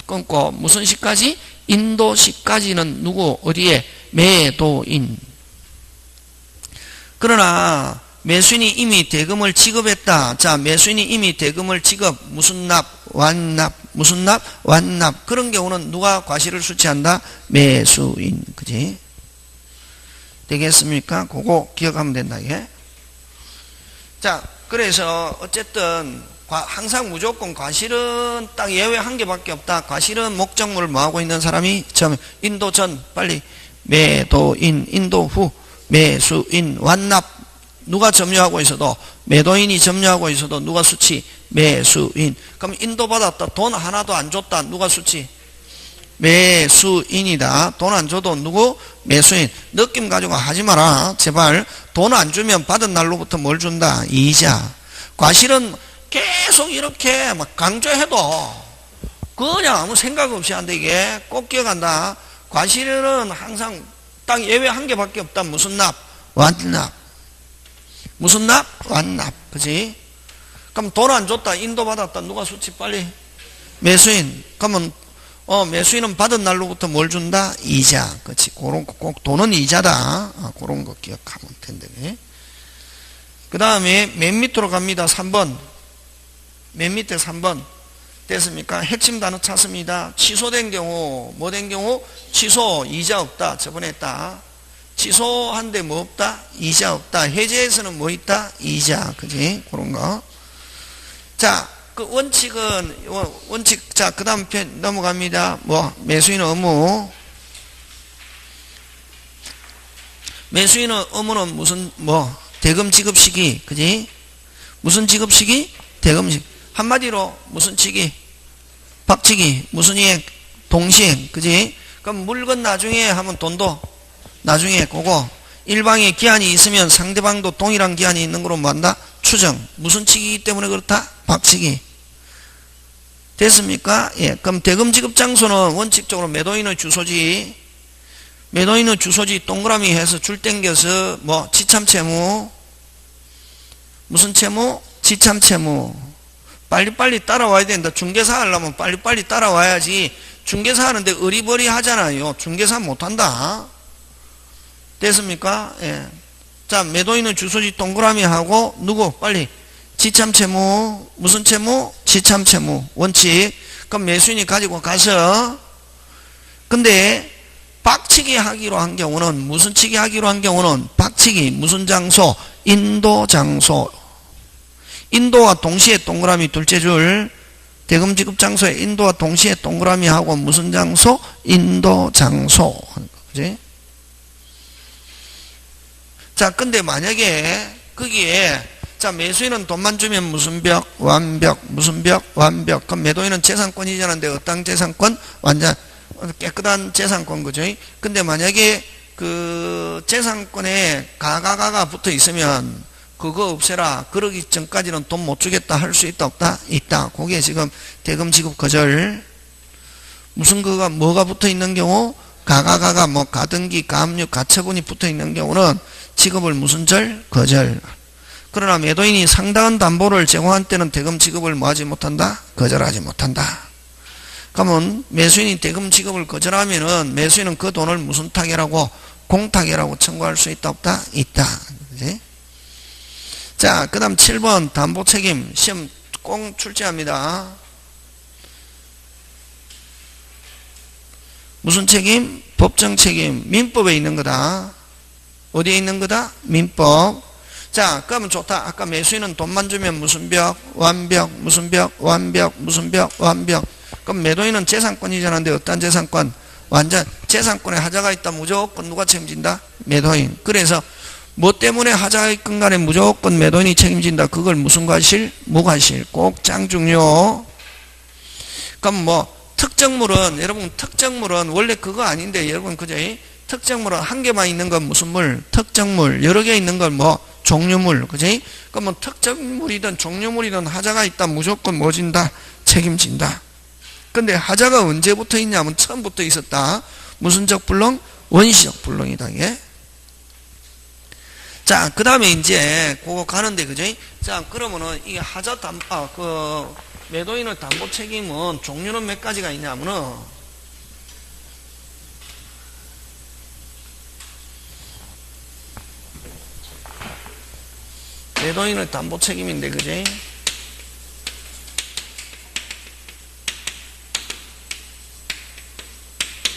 끊고 무슨 시까지? 인도시까지는 누구? 어디에? 매도인. 그러나 매수인이 이미 대금을 지급했다. 자, 매수인이 이미 대금을 지급. 무슨 납? 완납. 무슨 납? 완납. 그런 경우는 누가 과실을 수취한다? 매수인. 그지? 되겠습니까? 그거 기억하면 된다. 예? 자, 그래서 어쨌든 항상 무조건 과실은 딱 예외 한 개밖에 없다. 과실은 목적물을 뭐하고 있는 사람이 인도 전 빨리 매도인, 인도 후 매수인, 완납. 누가 점유하고 있어도, 매도인이 점유하고 있어도 누가 수취? 매수인. 그럼 인도 받았다. 돈 하나도 안 줬다. 누가 수취? 매수인이다. 돈 안 줘도 누구? 매수인. 느낌 가지고 하지 마라. 제발. 돈 안 주면 받은 날로부터 뭘 준다? 이자. 과실은 계속 이렇게 막 강조해도 그냥 아무 생각 없이 한다. 이게 꼭 기억한다. 과실은 항상 딱 예외 한 개밖에 없다. 무슨 납? 완납. 무슨 납? 완납. 그지? 그럼 돈 안 줬다. 인도받았다. 누가 수치 빨리? 매수인. 그러면 매수인은 받은 날로부터 뭘 준다? 이자. 그렇지. 그런 거 꼭 돈은 이자다. 그런 거 기억하면 된대. 그 다음에 맨 밑으로 갑니다. 3번. 맨 밑에 3번. 됐습니까? 핵심 단어 찾습니다. 취소된 경우, 뭐 된 경우? 취소, 이자 없다. 저번에 했다. 취소한데 뭐 없다? 이자 없다. 해제에서는 뭐 있다? 이자. 그지? 그런 거. 자, 그 원칙은, 원칙, 자, 그 다음 편 넘어갑니다. 뭐, 매수인 의무. 매수인의 의무는 무슨, 뭐, 대금 지급 시기. 그지? 무슨 지급 시기? 대금 시기. 한마디로, 무슨 치기? 박치기. 무슨 이행? 동시행. 그지? 그럼 물건 나중에 하면 돈도 나중에 그거. 일방에 기한이 있으면 상대방도 동일한 기한이 있는 거로 뭐 한다? 추정. 무슨 치기이기 때문에 그렇다? 박치기. 됐습니까? 예. 그럼 대금 지급 장소는 원칙적으로 매도인의 주소지. 매도인의 주소지 동그라미 해서 줄 땡겨서 뭐 지참 채무. 무슨 채무? 지참 채무. 빨리빨리 따라와야 된다. 중개사 하려면 빨리빨리 따라와야지. 중개사 하는데 어리버리 하잖아요. 중개사 못한다. 됐습니까? 예. 자, 매도인은 주소지 동그라미 하고 누구? 빨리. 지참 채무. 무슨 채무? 지참 채무. 원칙. 그럼 매수인이 가지고 가서 근데 박치기 하기로 한 경우는 무슨 치기 하기로 한 경우는 박치기 무슨 장소? 인도 장소. 인도와 동시에 동그라미 둘째 줄. 대금 지급 장소에 인도와 동시에 동그라미 하고 무슨 장소? 인도 장소. 그지? 자, 근데 만약에 거기에 자, 매수인은 돈만 주면 무슨 벽? 완벽. 무슨 벽? 완벽. 그럼 매도인은 재산권이잖아. 근데 어떤 재산권? 완전 깨끗한 재산권. 그죠? 근데 만약에 그 재산권에 가가가가 붙어 있으면 그거 없애라. 그러기 전까지는 돈 못 주겠다. 할 수 있다 없다? 있다. 거기에 지금 대금 지급 거절. 무슨 그가 뭐가 붙어 있는 경우? 가가가가 뭐 가등기, 가압류, 가처분이 붙어 있는 경우는 지급을 무슨 절? 거절. 그러나 매도인이 상당한 담보를 제공한 때는 대금 지급을 뭐 하지 못한다? 거절하지 못한다. 그러면 매수인이 대금 지급을 거절하면은 매수인은 그 돈을 무슨 타결하고? 공타결하고 청구할 수 있다 없다? 있다. 그지? 자, 그 다음 7번 담보 책임. 시험 꼭 출제합니다. 무슨 책임? 법정 책임. 민법에 있는 거다. 어디에 있는 거다? 민법. 자, 그러면 좋다. 아까 매수인은 돈만 주면 무슨 벽? 완벽. 무슨 벽? 완벽. 무슨 벽? 완벽. 그럼 매도인은 재산권이잖아. 근데 어떤 재산권? 완전 재산권에 하자가 있다. 무조건 누가 책임진다? 매도인. 그래서 뭐 때문에 하자가 있건 간에 무조건 매도인이 책임진다. 그걸 무슨 과실? 무과실. 꼭 짱 중요. 그럼 뭐 특정물은 여러분 특정물은 원래 그거 아닌데 여러분 그죠? 특정물은 한 개만 있는 건 무슨 물? 특정물. 여러 개 있는 건 뭐? 종류물. 그지? 그러면 특정물이든 종류물이든 하자가 있다. 무조건 뭐 진다? 책임진다. 근데 하자가 언제부터 있냐면 처음부터 있었다. 무슨 적 불능? 원시적 불능이다. 이게. 자, 그 다음에 이제 그거 가는데 그죠? 자, 그러면은 이게 하자 매도인의 담보 책임은 종류는 몇 가지가 있냐면은 매도인의 담보 책임인데 그지?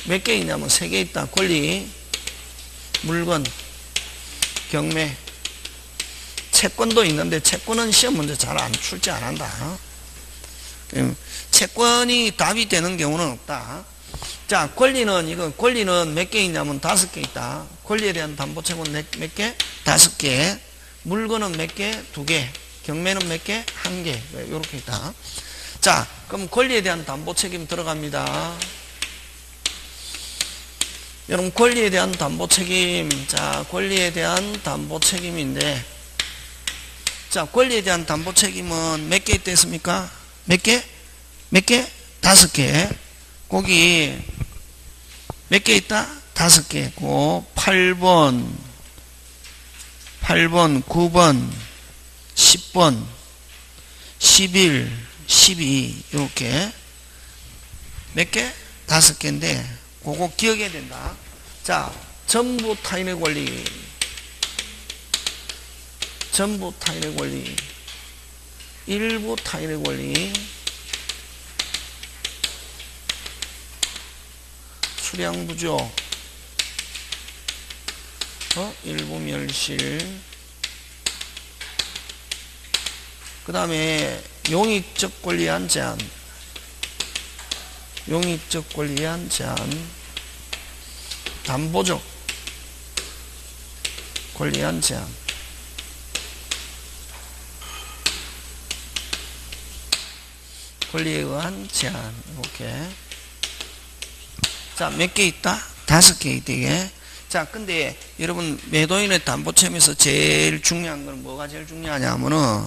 몇 개 있냐면 3개 있다. 권리, 물건, 경매, 채권도 있는데 채권은 시험 문제 잘 안 출제 안 한다. 채권이 답이 되는 경우는 없다. 자, 권리는 몇 개 있냐면 5개 있다. 권리에 대한 담보 채권 몇 개? 5개. 물건은 몇 개? 2개. 경매는 몇 개? 1개. 이렇게 있다. 자, 그럼 권리에 대한 담보 책임 들어갑니다. 여러분, 권리에 대한 담보 책임. 자, 권리에 대한 담보 책임인데, 자, 권리에 대한 담보 책임은 몇 개 있댔습니까? 몇 개? 몇 개? 5개. 거기 몇 개 있다? 5개 있고, 8번, 9번, 10번, 11, 12, 이렇게. 몇 개? 5개인데, 그거 기억해야 된다. 자, 전부 타인의 권리. 전부 타인의 권리. 일부 타인의 권리. 수량부족. 일부 멸실. 그 다음에 용익적 권리한 제한. 용익적 권리한 제한. 담보적 권리한 제한. 권리에 의한 제한. 이렇게. 자, 몇 개 있다? 5개 있다, 이게. 자, 근데 여러분, 매도인의 담보 책임에서 제일 중요한 건 뭐가 제일 중요하냐 하면은,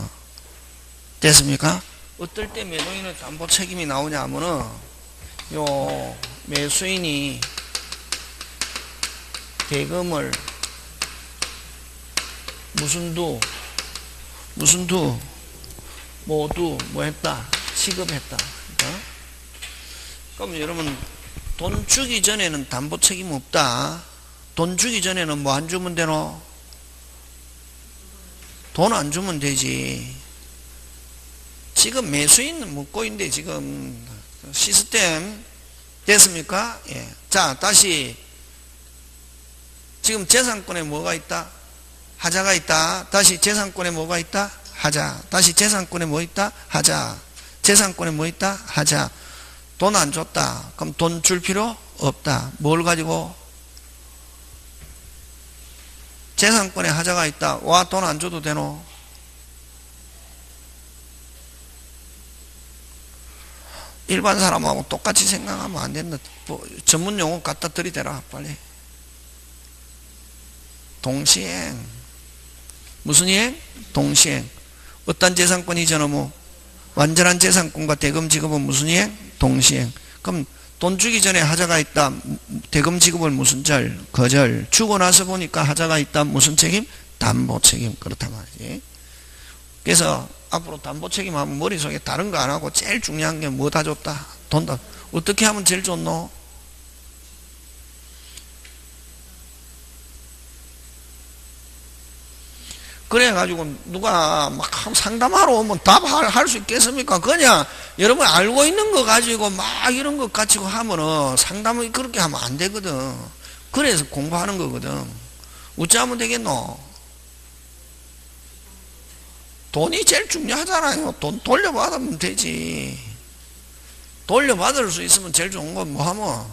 됐습니까? 어떨 때 매도인의 담보 책임이 나오냐 하면은, 요 매수인이 대금을 무슨 두 모두 뭐 했다? 지급했다. 그럼 여러분, 돈 주기 전에는 담보 책임 없다. 돈 주기 전에는 뭐 안 주면 되노? 돈 안 주면 되지. 지금 매수인은 묻고 있는데 지금 시스템 됐습니까? 예. 자, 다시 지금 재산권에 뭐가 있다? 하자가 있다. 다시 재산권에 뭐가 있다? 하자. 다시 재산권에 뭐 있다? 하자. 재산권에 뭐 있다? 하자. 돈 안 줬다. 그럼 돈 줄 필요 없다. 뭘 가지고? 재산권에 하자가 있다. 와, 돈 안 줘도 되노? 일반 사람하고 똑같이 생각하면 안 된다. 뭐 전문 용어 갖다 들이대라, 빨리. 동시행. 무슨 이행? 동시행. 어떤 재산권이 저놈의 완전한 재산권과 대금 지급은 무슨 이행? 동시행. 그럼 돈 주기 전에 하자가 있다. 대금 지급을 무슨 절? 거절. 주고 나서 보니까 하자가 있다. 무슨 책임? 담보 책임. 그렇단 말이지. 그래서 앞으로 담보 책임하면 머릿속에 다른 거 안 하고 제일 중요한 게 뭐 다 줬다? 돈 다. 어떻게 하면 제일 좋노? 그래가지고 누가 막 상담하러 오면 답할 수 있겠습니까? 그냥 여러분 알고 있는 거 가지고 막 이런 것 가지고 하면은 상담을 그렇게 하면 안 되거든. 그래서 공부하는 거거든. 어찌하면 되겠노? 돈이 제일 중요하잖아요. 돈 돌려받으면 되지. 돌려받을 수 있으면 제일 좋은 건 뭐 하면?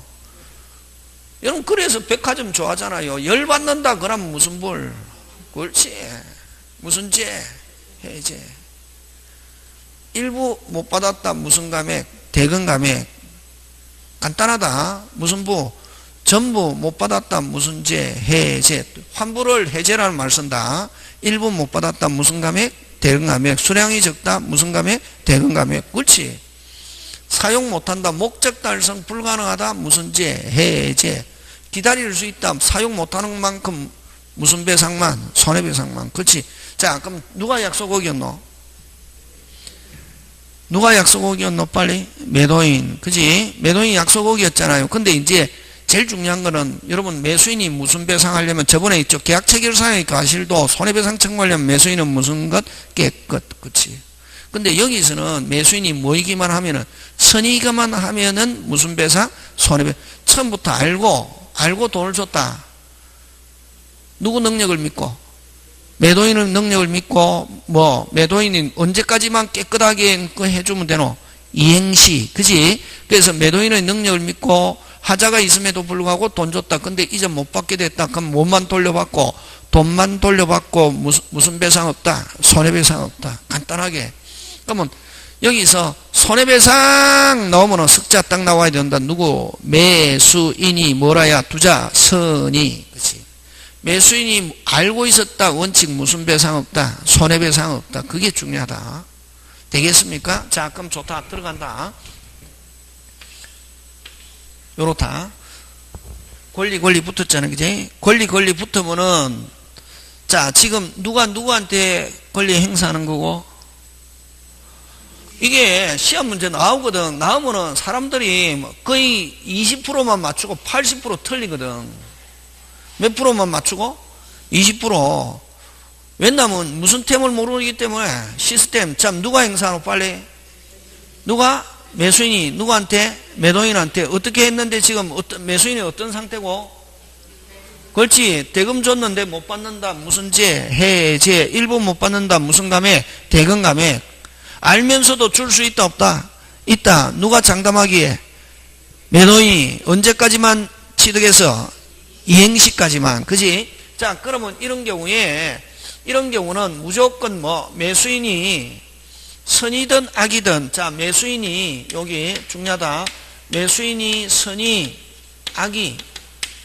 여러분, 그래서 백화점 좋아하잖아요. 열받는다 그러면 무슨 벌? 그렇지. 무슨 죄? 해제. 일부 못 받았다. 무슨 감액? 대금 감액. 간단하다. 무슨 부? 전부 못 받았다. 무슨 죄? 해제. 환불을 해제라는 말 쓴다. 일부 못 받았다. 무슨 감액? 대금 감액. 수량이 적다. 무슨 감액? 대금 감액. 그렇지. 사용 못한다. 목적 달성 불가능하다. 무슨 죄? 해제. 기다릴 수 있다. 사용 못하는 만큼 무슨 배상만? 손해배상만. 그렇지. 자, 그럼 누가 약속 어겼노? 누가 약속 어겼노? 빨리. 매도인. 그지? 매도인 약속 어겼잖아요. 근데 이제 제일 중요한 거는 여러분, 매수인이 무슨 배상하려면 저번에 있죠. 계약 체결상의 과실도 손해배상 청구하려면 매수인은 무슨 것? 깨끗. 그치. 근데 여기서는 매수인이 모이기만 하면은, 선이기만 하면은 무슨 배상? 손해배상. 처음부터 알고 돈을 줬다. 누구 능력을 믿고? 매도인은 능력을 믿고, 뭐, 매도인이 언제까지만 깨끗하게 해주면 되노? 이행시. 그지? 그래서 매도인의 능력을 믿고, 하자가 있음에도 불구하고 돈 줬다. 근데 이제 못 받게 됐다. 그럼 뭐만 돌려받고, 돈만 돌려받고, 무슨 배상 없다? 손해배상 없다. 간단하게. 그러면, 여기서 손해배상 나오면은 석자 딱 나와야 된다. 누구? 매수인이 뭐라야? 두자 선이. 그치? 매수인이 알고 있었다. 원칙 무슨 배상 없다. 손해배상 없다. 그게 중요하다. 되겠습니까? 자, 그럼 좋다. 들어간다. 요렇다. 권리 붙었잖아. 그지? 권리 붙으면은, 자, 지금 누가 누구한테 권리 행사하는 거고? 이게 시험 문제 나오거든. 나오면은 사람들이 거의 20%만 맞추고 80% 틀리거든. 몇 프로만 맞추고? 20%. 왜냐면 무슨 템을 모르기 때문에 시스템. 참, 누가 행사하노? 빨리. 누가? 매수인이 누구한테? 매도인한테. 어떻게 했는데 지금 매수인이 어떤 상태고? 그렇지. 대금 줬는데 못 받는다. 무슨 제? 해제. 일부 못 받는다. 무슨 감액? 대금 감액. 알면서도 줄 수 있다 없다? 있다. 누가 장담하기에? 매도인이 언제까지만 취득해서? 이행시까지만. 그지? 자, 그러면 이런 경우는 무조건 매수인이 선이든 악이든, 자, 매수인이, 여기 중요하다. 매수인이 선이, 악이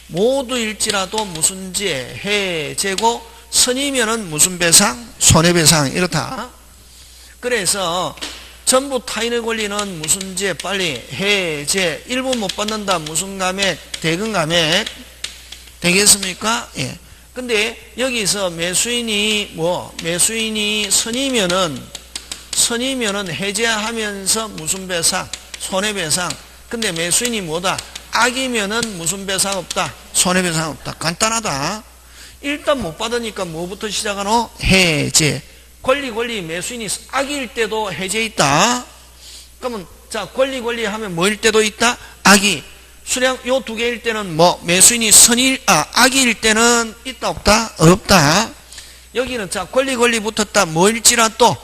모두일지라도 무슨 제, 해제고, 선이면은 무슨 배상? 손해배상. 이렇다. 그래서 전부 타인의 권리는 무슨 제? 빨리 해제. 일부 못 받는다. 무슨 감액? 대금 감액. 되겠습니까? 예. 근데 여기서 매수인이 매수인이 선이면은 해제하면서 무슨 배상? 손해배상. 근데 매수인이 뭐다? 악이면은 무슨 배상 없다? 손해배상 없다. 간단하다. 일단 못 받으니까 뭐부터 시작하노? 해제. 권리 매수인이 악일 때도 해제 있다. 그러면 자, 권리 하면 뭐일 때도 있다? 악이. 수량 요 두 개일 때는 매수인이 악일 때는 있다 없다? 없다. 여기는 자, 권리 붙었다. 뭐일지라도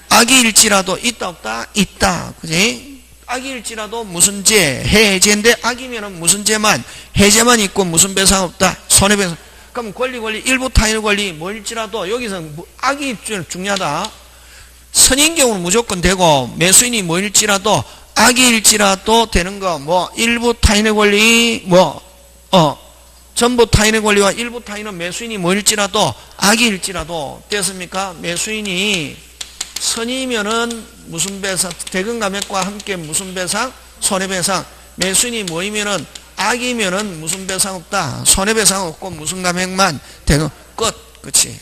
악일지라도 있다 없다? 있다. 그지? 악일지라도 무슨 제? 해제인데 악이면은 무슨 제만? 해제만 있고 무슨 배상 없다? 손해배상. 그럼 권리 일부 타인의 권리 뭐일지라도 여기서 악이 중요하다. 선인 경우는 무조건 되고 매수인이 뭐일지라도 악일지라도 되는 거 일부 타인의 권리 전부 타인의 권리와 일부 타인은 매수인이 뭐일지라도 악일지라도 됐습니까? 매수인이 선이면은 무슨 배상? 대금 감액과 함께 무슨 배상? 손해배상. 매수인이 뭐이면은 악이면은 무슨 배상 없다? 손해배상 없고 무슨 감액만? 대금 끝. 그치?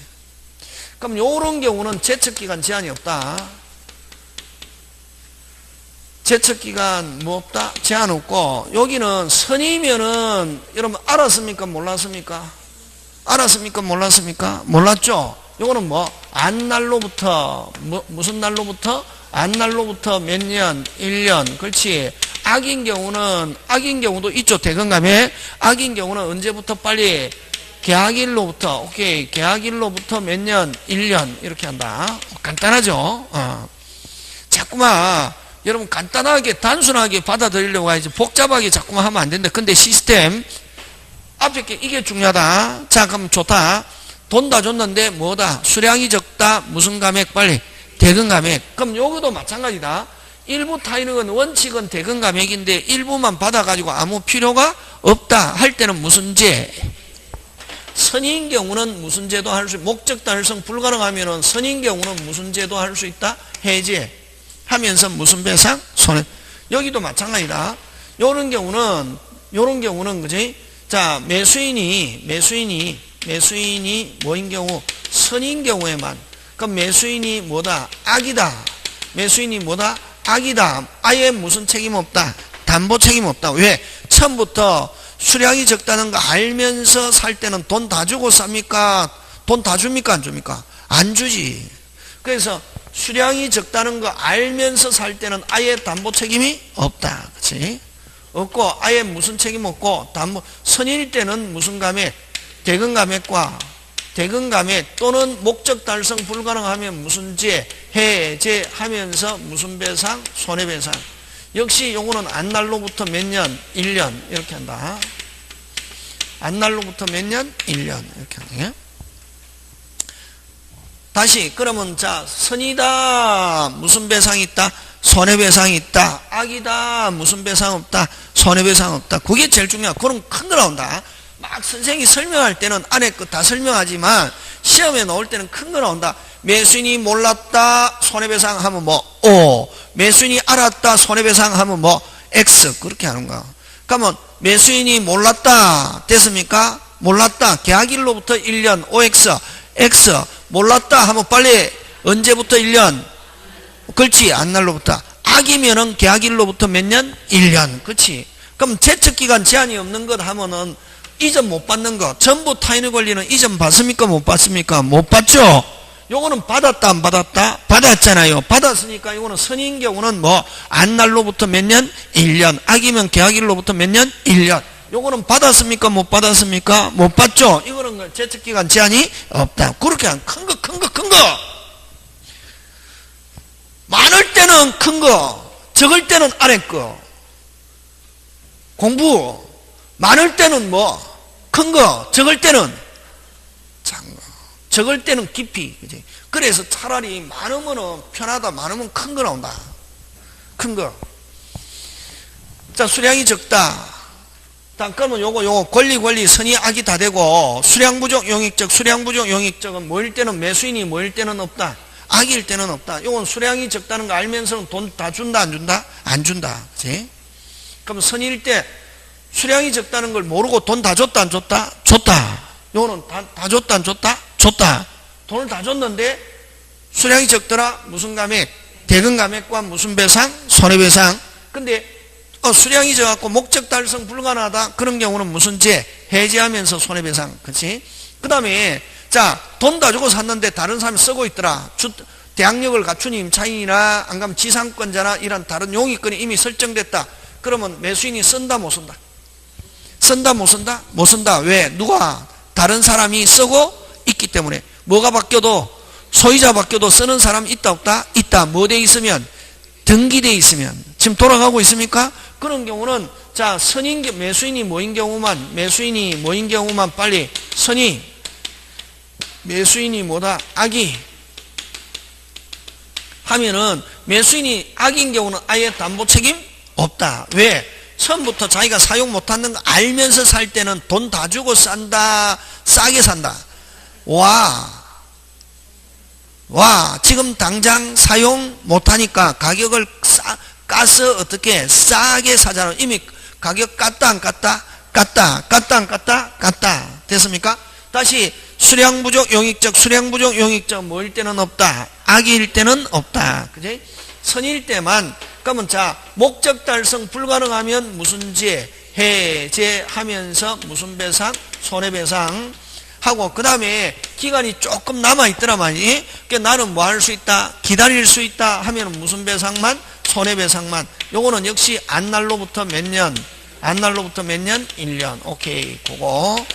그럼 요런 경우는 제척기간 제한이 없다. 제척기간 없다? 제한 없고, 여기는 선이면은 여러분 알았습니까? 몰랐습니까? 알았습니까? 몰랐습니까? 몰랐죠? 요거는 안날로부터 무슨 날로부터? 안날로부터 몇 년? 1년. 그렇지. 악인 경우도 있죠. 대금 감액. 악인 경우는 언제부터? 빨리 계약일로부터. 오케이. 계약일로부터 몇 년? 1년. 이렇게 한다. 간단하죠? 자꾸만 여러분 간단하게 단순하게 받아들이려고 하지 복잡하게 자꾸만 하면 안 된다. 근데 시스템 앞에 게 이게 중요하다. 자, 그럼 좋다. 돈 다 줬는데 뭐다? 수량이 적다. 무슨 감액? 빨리 대금 감액. 그럼 요거도 마찬가지다. 일부 타인은 원칙은 대금 감액인데 일부만 받아가지고 아무 필요가 없다 할 때는 무슨 제? 선인 경우는 무슨 제도 할 수? 목적 달성 불가능하면은 선인 경우는 무슨 제도 할 수 있다? 해제 하면서 무슨 배상? 손해. 여기도 마찬가지다. 요런 경우는 그지? 자, 매수인이 뭐인 경우? 선인 경우에만. 그럼 매수인이 뭐다? 악이다. 매수인이 뭐다? 악이다. 아예 무슨 책임 없다? 담보 책임 없다. 왜? 처음부터 수량이 적다는 거 알면서 살 때는 돈 다 주고 삽니까? 돈 다 줍니까? 안 줍니까? 안 주지. 그래서 수량이 적다는 거 알면서 살 때는 아예 담보 책임이 없다. 그치? 없고, 아예 무슨 책임 없고, 담보, 선일 때는 무슨 감액? 대금 감액과 대금 감액 또는 목적 달성 불가능하면 무슨 제? 해제하면서 무슨 배상? 손해배상. 역시 요거는 안날로부터 몇 년? 1년. 이렇게 한다. 안날로부터 몇 년? 1년. 이렇게 한다. 다시 그러면 자 선이다 무슨 배상이 있다? 손해배상이 있다. 악이다 무슨 배상 없다? 손해배상 없다. 그게 제일 중요하다. 그럼 큰 거 나온다. 막 선생이 설명할 때는 안에 거 다 설명하지만 시험에 나올 때는 큰 거 나온다. 매수인이 몰랐다 손해배상 하면 뭐 O, 매수인이 알았다 손해배상 하면 뭐 X, 그렇게 하는 거야. 그러면 매수인이 몰랐다 됐습니까? 몰랐다 계약일로부터 1년 OX, X 몰랐다 하면 빨리 언제부터 1년? 그렇지, 안날로부터. 악이면은 계약일로부터 몇 년? 1년. 그렇지. 그럼 제척기간 제한이 없는 것 하면은 이전 못 받는 거, 전부 타인의 권리는 이전 받습니까? 못 받습니까? 못 받죠? 요거는 받았다 안 받았다? 받았잖아요. 받았으니까 이거는 선인 경우는 뭐 안날로부터 몇 년? 1년. 악이면 계약일로부터 몇 년? 1년. 요거는 받았습니까? 못 받았습니까? 못 받죠? 이거는 제척기간 제한이 없다. 그렇게 한 큰 거, 큰 거, 큰 거. 많을 때는 큰 거, 적을 때는 아래 거. 공부 많을 때는 뭐 큰 거, 적을 때는 작은 거. 적을 때는 깊이. 그지? 그래서 차라리 많으면 편하다. 많으면 큰 거 나온다. 큰 거. 자, 수량이 적다. 그러면 요거 권리 선이 악이 다 되고 수량부족 용익적 수량부족 용익적은 뭐일 때는 매수인이 뭐일 때는 없다. 악일 때는 없다. 요건 수량이 적다는 거 알면서는 돈 다 준다 안 준다? 안 준다. 그치? 그럼 선일 때 수량이 적다는 걸 모르고 돈 다 줬다 안 줬다? 줬다. 요거는 다 줬다 안 줬다? 줬다. 돈을 다 줬는데 수량이 적더라. 무슨 감액? 대금 감액과 무슨 배상? 손해배상. 근데 수량이 적갖고 목적 달성 불가능하다. 그런 경우는 무슨 죄? 해지하면서 손해배상. 그치? 그 다음에 자, 돈 다 주고 샀는데 다른 사람이 쓰고 있더라. 대항력을 갖춘 임차인이나 안 가면 지상권자나 이런 다른 용익권이 이미 설정됐다. 그러면 매수인이 쓴다 못 쓴다? 쓴다 못 쓴다? 못 쓴다. 왜? 누가? 다른 사람이 쓰고 있기 때문에. 뭐가 바뀌어도 소유자 바뀌어도 쓰는 사람 있다 없다? 있다. 뭐 돼 있으면? 등기돼 있으면. 지금 돌아가고 있습니까? 그런 경우는 자, 매수인이 뭐인 경우만 빨리 매수인이 뭐다? 악이 하면은 매수인이 악인 경우는 아예 담보 책임 없다. 왜? 처음부터 자기가 사용 못하는 거 알면서 살 때는 돈 다 주고 산다. 싸게 산다. 와, 지금 당장 사용 못하니까 가격을 까서 어떻게 싸게 사잖아. 이미 가격 깠다 안 깠다? 깠다 안 깠다? 됐습니까? 다시 수량부족 용익적 수량부족 용익적 뭐일 때는 없다. 악일 때는 없다. 그지? 선일 때만. 그러면 자, 목적 달성 불가능하면 무슨 죄? 해제하면서 무슨 배상? 손해배상 하고, 그 다음에 기간이 조금 남아있더라 말이. 그러니까 나는 뭐 할 수 있다? 기다릴 수 있다 하면 무슨 배상만? 손해배상만. 요거는 역시 안날로부터 몇 년? 안날로부터 몇 년? 1년. 오케이. 그거.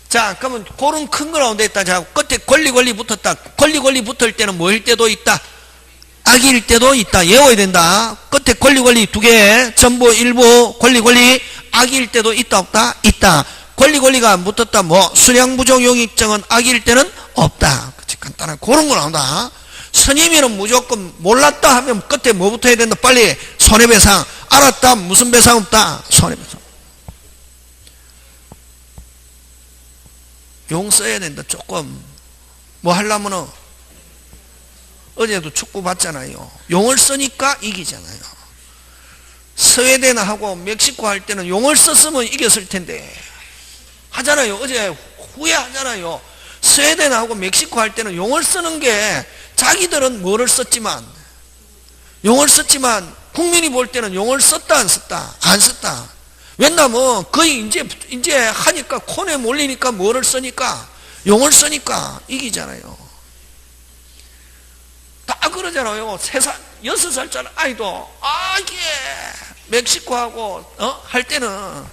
자, 그러면 그런 큰 거 나온데 있다. 자, 끝에 권리 붙었다. 권리 붙을 때는 뭐일 때도 있다? 악일 때도 있다. 외워야 된다. 끝에 권리 두 개, 전부 일부 권리 악일 때도 있다 없다? 있다. 권리가 안 붙었다. 뭐 수량부족 용익정은 악일 때는 없다. 그치? 간단한 그런 거 나온다. 선임이는 무조건 몰랐다 하면 끝에 뭐 붙어야 된다? 빨리 손해배상. 알았다 무슨 배상 없다? 손해배상. 용 써야 된다. 조금 뭐 하려면은 어제도 축구 봤잖아요. 용을 쓰니까 이기잖아요. 스웨덴하고 멕시코 할 때는 용을 썼으면 이겼을 텐데 하잖아요. 어제 후회하잖아요. 스웨덴하고 멕시코 할 때는 용을 쓰는 게 자기들은 뭐를 썼지만 용을 썼지만 국민이 볼 때는 용을 썼다 안 썼다? 안 썼다. 왜냐면 거의 이제 하니까 콘에 몰리니까 뭐를 쓰니까 용을 쓰니까 이기잖아요. 다 그러잖아요. 6살짜리 아이도 이게 멕시코하고 할 때는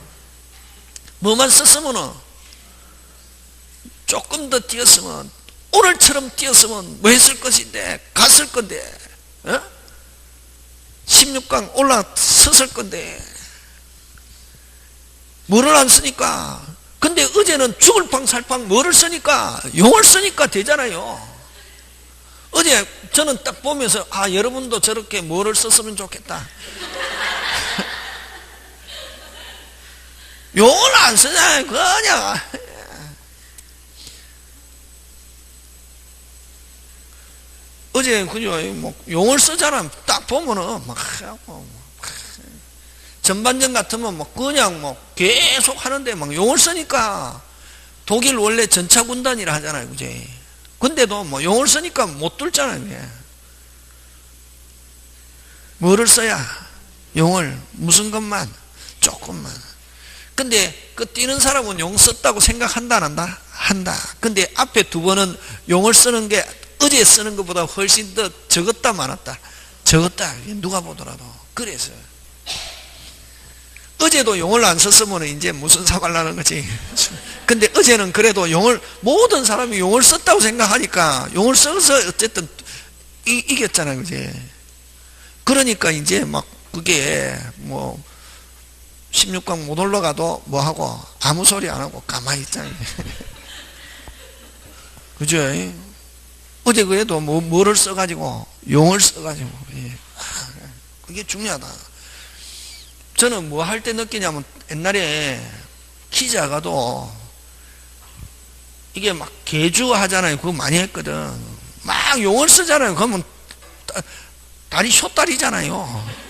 뭐만 썼으면은 조금 더 뛰었으면 오늘처럼 뛰었으면 뭐 했을 것인데 갔을 건데 16강 올라섰을 건데 뭐를 안 쓰니까. 근데 어제는 죽을 팡 살팡 뭐를 쓰니까 용을 쓰니까 되잖아요. 어제 저는 딱 보면서 여러분도 저렇게 뭐를 썼으면 좋겠다. 용을 안 쓰잖아요. 그냥 어제 그죠? 뭐 용을 쓰잖아. 딱 보면은 막 전반전 같으면 뭐 그냥 뭐 계속 하는데 막 용을 쓰니까 독일 원래 전차군단이라 하잖아요. 그지? 근데도 뭐 용을 쓰니까 못 뚫잖아요. 이게. 뭐를 써야? 용을 무슨 것만? 조금만. 근데 그 뛰는 사람은 용 썼다고 생각한다 안 한다? 한다. 근데 앞에 두 번은 용을 쓰는 게 어제 쓰는 것보다 훨씬 더 적었다 많았다. 적었다. 누가 보더라도. 그래서 어제도 용을 안 썼으면 이제 무슨 사과를 나는 거지. 근데 어제는 그래도 모든 사람이 용을 썼다고 생각하니까 용을 써서 어쨌든 이겼잖아요. 그지? 그러니까 이제 막 그게 뭐 16강 못 올라가도 뭐 하고 아무 소리 안 하고 가만히 있잖아요. 그죠? 어제 그래도 뭐를 써가지고 용을 써가지고 그게 중요하다. 저는 뭐 할 때 느끼냐면 옛날에 키 작아도 이게 막 개주 하잖아요. 그거 많이 했거든. 막 용을 쓰잖아요. 그러면 다리 숏다리잖아요.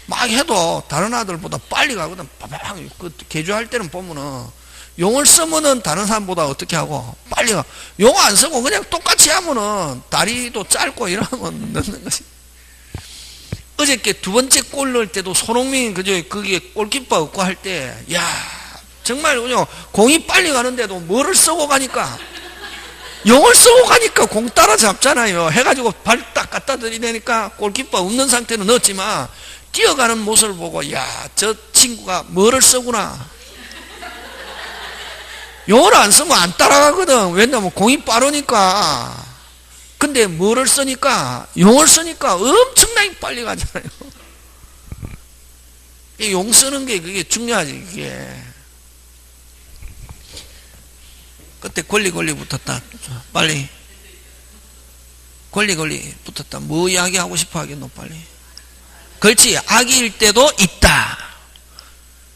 막 해도 다른 아들보다 빨리 가거든. 빠바방. 그 개주할 때는 보면은 용을 쓰면은 다른 사람보다 어떻게 하고 빨리 가. 용 안 쓰고 그냥 똑같이 하면은 다리도 짧고 이러면 넣는 거지. 어저께 두 번째 골 넣을 때도 손흥민이 그게 골키퍼 없고 할 때, 야, 정말 그냥 공이 빨리 가는데도 뭐를 쓰고 가니까, 용을 쓰고 가니까 공 따라 잡잖아요. 해가지고 발 딱 갖다 들이대니까 골키퍼 없는 상태로 넣었지만, 뛰어가는 모습을 보고, 야, 저 친구가 뭐를 쓰구나. 용을 안 쓰면 안 따라가거든. 왜냐면 공이 빠르니까. 근데 뭐를 쓰니까? 용을 쓰니까 엄청나게 빨리 가잖아요. 용 쓰는 게 그게 중요하지, 그게. 그때 권리 붙었다. 빨리. 권리 붙었다. 뭐 이야기하고 싶어 하겠노, 빨리. 그렇지. 악일 때도 있다.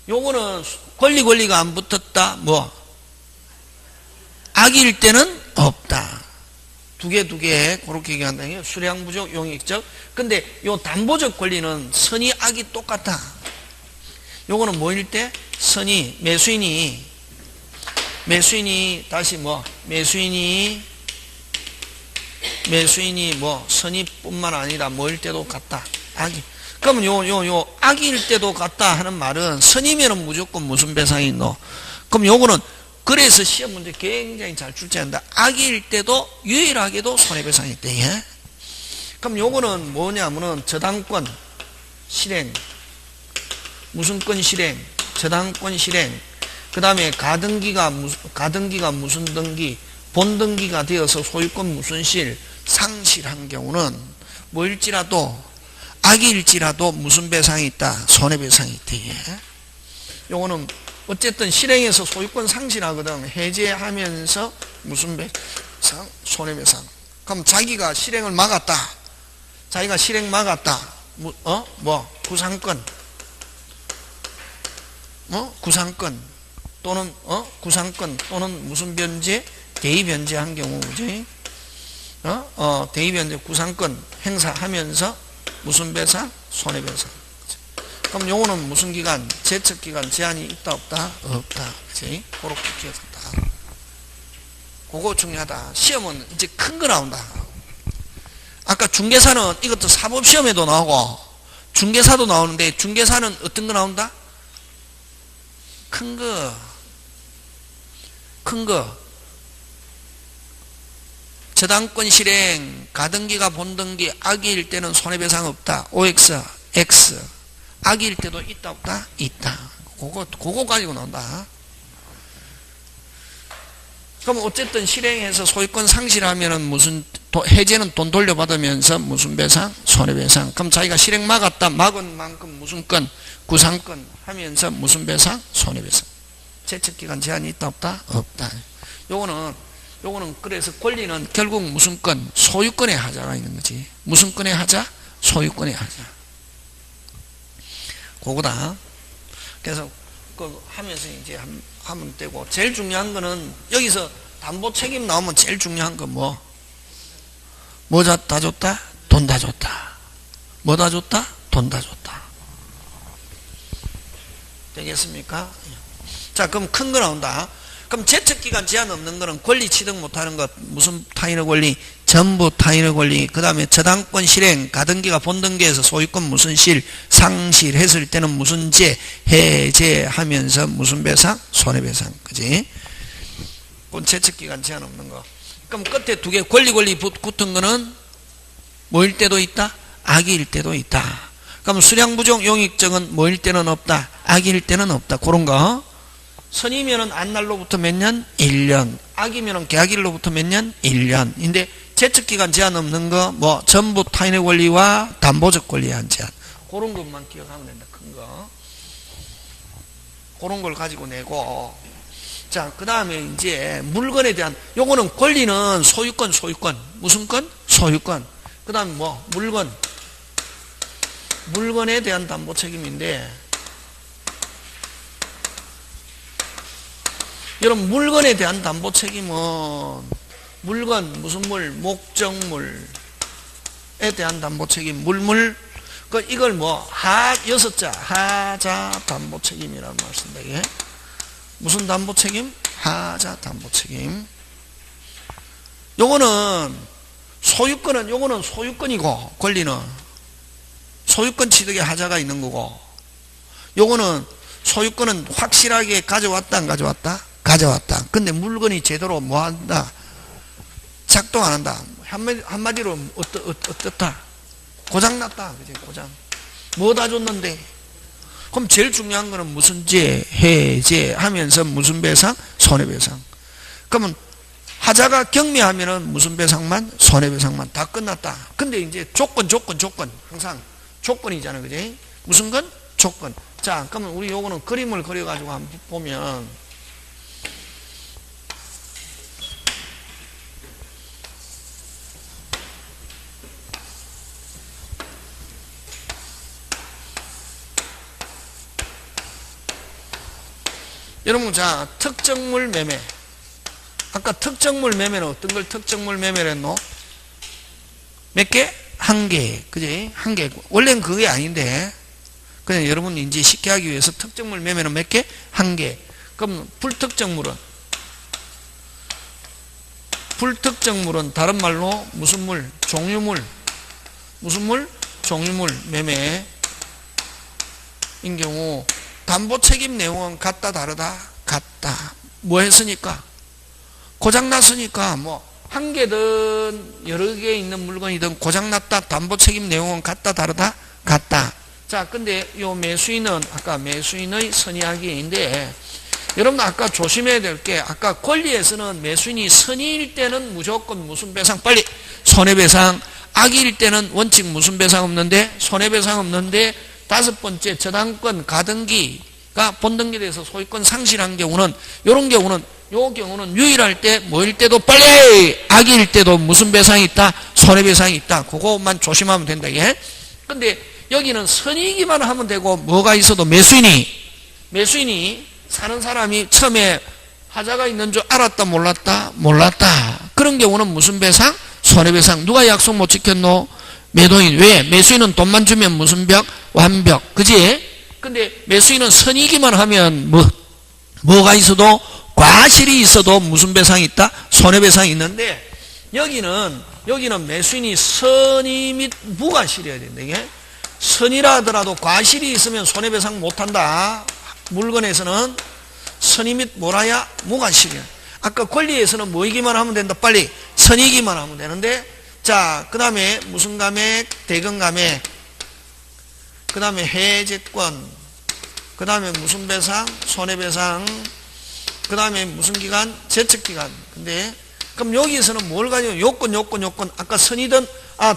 요거는 권리가 안 붙었다. 뭐? 악일 때는 없다. 두 개, 그렇게 얘기한다. 수량 부족, 용익적. 근데 요 담보적 권리는 선이, 악이 똑같아. 요거는 뭐일 때? 선이, 매수인이, 다시 뭐, 매수인이 뭐, 선이뿐만 아니라 뭐일 때도 같다. 악이. 그러면 요, 악일 때도 같다 하는 말은 선이면은 무조건 무슨 배상이 있노? 그럼 요거는 그래서 시험 문제 굉장히 잘 출제한다. 악일 때도 유일하게도 손해배상이 있대. 예? 그럼 요거는 뭐냐면은 저당권 실행, 무슨 권 실행, 저당권 실행, 그 다음에 가등기가 무슨 등기, 본등기가 되어서 소유권 무슨 상실한 경우는 뭐일지라도 악일지라도 무슨 배상이 있다? 손해배상이 있대. 예? 요거는 어쨌든 실행해서 소유권 상실하거든. 해제하면서 무슨 배상? 손해배상. 그럼 자기가 실행을 막았다. 구상권. 구상권 또는 구상권 또는 무슨 변제? 대의 변제한 경우, 그지? 대의 변제 구상권 행사하면서 무슨 배상? 손해배상. 그럼 요거는 무슨 기간? 제척기간 제한이 있다 없다? 없다. 그치? 그렇게 기억한다. 그거 중요하다. 시험은 이제 큰 거 나온다. 아까 중개사는 이것도 사법시험에도 나오고 중개사도 나오는데 중개사는 어떤 거 나온다? 큰 거. 저당권 실행, 가등기가 본등기, 악일 때는 손해배상 없다. OX, X. 악일 때도 있다 없다? 있다. 그거 가지고 나온다. 그럼 어쨌든 실행해서 소유권 상실하면은 무슨 해제는 돈 돌려받으면서 무슨 배상? 손해배상. 그럼 자기가 실행 막았다. 막은 만큼 무슨 건? 구상권 하면서 무슨 배상? 손해배상. 제척기간 제한이 있다 없다? 없다. 요거는 요거는 그래서 권리는 결국 무슨 건? 소유권의 하자가 있는 거지. 무슨 권의 하자? 소유권의 하자. 그거다. 그래서 그 하면서 이제 하면 되고, 제일 중요한 거는 여기서 담보 책임 나오면 제일 중요한 건 뭐? 뭐 다 줬다? 돈 다 줬다. 뭐 다 줬다? 돈 다 줬다. 되겠습니까? 자, 그럼 큰 거 나온다. 그럼 제척기간 제한 없는 거는 권리 취득 못하는 것, 무슨 타인의 권리? 전부 타인의 권리. 그 다음에 저당권 실행, 가등기가 본등기에서 소유권 무슨 실, 상실했을 때는 무슨 제, 해제하면서 무슨 배상? 손해배상. 그지? 그건 제척기간 제한 없는 거. 그럼 끝에 두 개 권리 붙은 거는 뭐일 때도 있다? 악일 때도 있다. 그럼 수량부족 용익증은 뭐일 때는 없다? 악일 때는 없다. 그런 거. 선이면은 안날로부터 몇 년? 1년. 악이면은 계약일로부터 몇 년? 1년. 근데 제척기간 제한 없는 거, 뭐, 전부 타인의 권리와 담보적 권리에 한 제한. 그런 것만 기억하면 된다. 큰 거. 그런 걸 가지고 내고. 자, 그 다음에 이제 물건에 대한, 요거는 권리는 소유권. 무슨 건? 소유권. 그 다음에 뭐, 물건에 대한 담보 책임인데, 여러분, 물건에 대한 담보 책임은 물건, 무슨 물, 목적물에 대한 담보 책임, 이걸 뭐, 여섯자, 하자 담보 책임이라는 말씀입니다. 이게. 무슨 담보 책임? 하자 담보 책임. 요거는 소유권이고, 권리는 소유권 취득의 하자가 있는 거고, 요거는 소유권은 확실하게 가져왔다, 안 가져왔다? 가져왔다. 근데 물건이 제대로 뭐 한다? 작동 안 한다. 한마디로 어떻다? 고장났다. 그지? 고장. 뭐 다 줬는데? 그럼 제일 중요한 거는 무슨 제, 해제 하면서 무슨 배상? 손해배상. 그러면 하자가 경미하면은 무슨 배상만? 손해배상만. 다 끝났다. 근데 이제 조건. 항상 조건이잖아. 그지? 무슨 건? 조건. 자, 그러면 우리 요거는 그림을 그려가지고 한번 보면, 여러분, 자, 특정물 매매. 아까 특정물 매매는 어떤 걸 특정물 매매를 했노? 몇 개? 한 개. 그지? 한 개. 원래는 그게 아닌데, 그냥 여러분 이제 쉽게 하기 위해서 특정물 매매는 몇 개? 한 개. 그럼 불특정물은 다른 말로 무슨 물? 종류물. 무슨 물? 종류물 매매인 경우, 담보 책임 내용은 같다, 다르다? 같다. 뭐 했으니까? 고장났으니까, 뭐, 한 개든 여러 개 있는 물건이든 고장났다, 담보 책임 내용은 같다, 다르다? 같다. 자, 근데 요 매수인은, 아까 매수인의 선의하기인데, 여러분 아까 조심해야 될 게, 아까 권리에서는 매수인이 선의일 때는 무조건 무슨 배상? 빨리! 손해배상. 악의일 때는 원칙 무슨 배상 없는데? 손해배상 없는데, 다섯 번째, 저당권, 가등기가 본등기돼서 소유권 상실한 경우는, 요 경우는 유일할 때, 뭐일 때도 빨리! 악일 때도 무슨 배상이 있다? 손해배상이 있다. 그거만 조심하면 된다, 이게. 근데 여기는 선이기만 하면 되고, 뭐가 있어도 매수인이 사는 사람이 처음에 하자가 있는 줄 알았다, 몰랐다. 그런 경우는 무슨 배상? 손해배상. 누가 약속 못 지켰노? 매도인. 왜? 매수인은 돈만 주면 무슨 벽? 완벽. 그지? 근데 매수인은 선이기만 하면 뭐가 있어도, 과실이 있어도 무슨 배상이 있다? 손해배상이 있는데, 여기는 매수인이 선의 및 무과실이어야 된다. 이게 선이라 하더라도 과실이 있으면 손해배상 못한다. 물건에서는 선의 및 뭐라야? 무과실이야. 아까 권리에서는 뭐이기만 하면 된다. 빨리 선이기만 하면 되는데, 자, 그 다음에 무슨 감액? 대금 감액. 그 다음에 해제권. 그 다음에 무슨 배상? 손해배상. 그 다음에 무슨 기간? 제척기간. 근데 그럼 여기에서는 뭘 가지고? 요건. 아까 선이든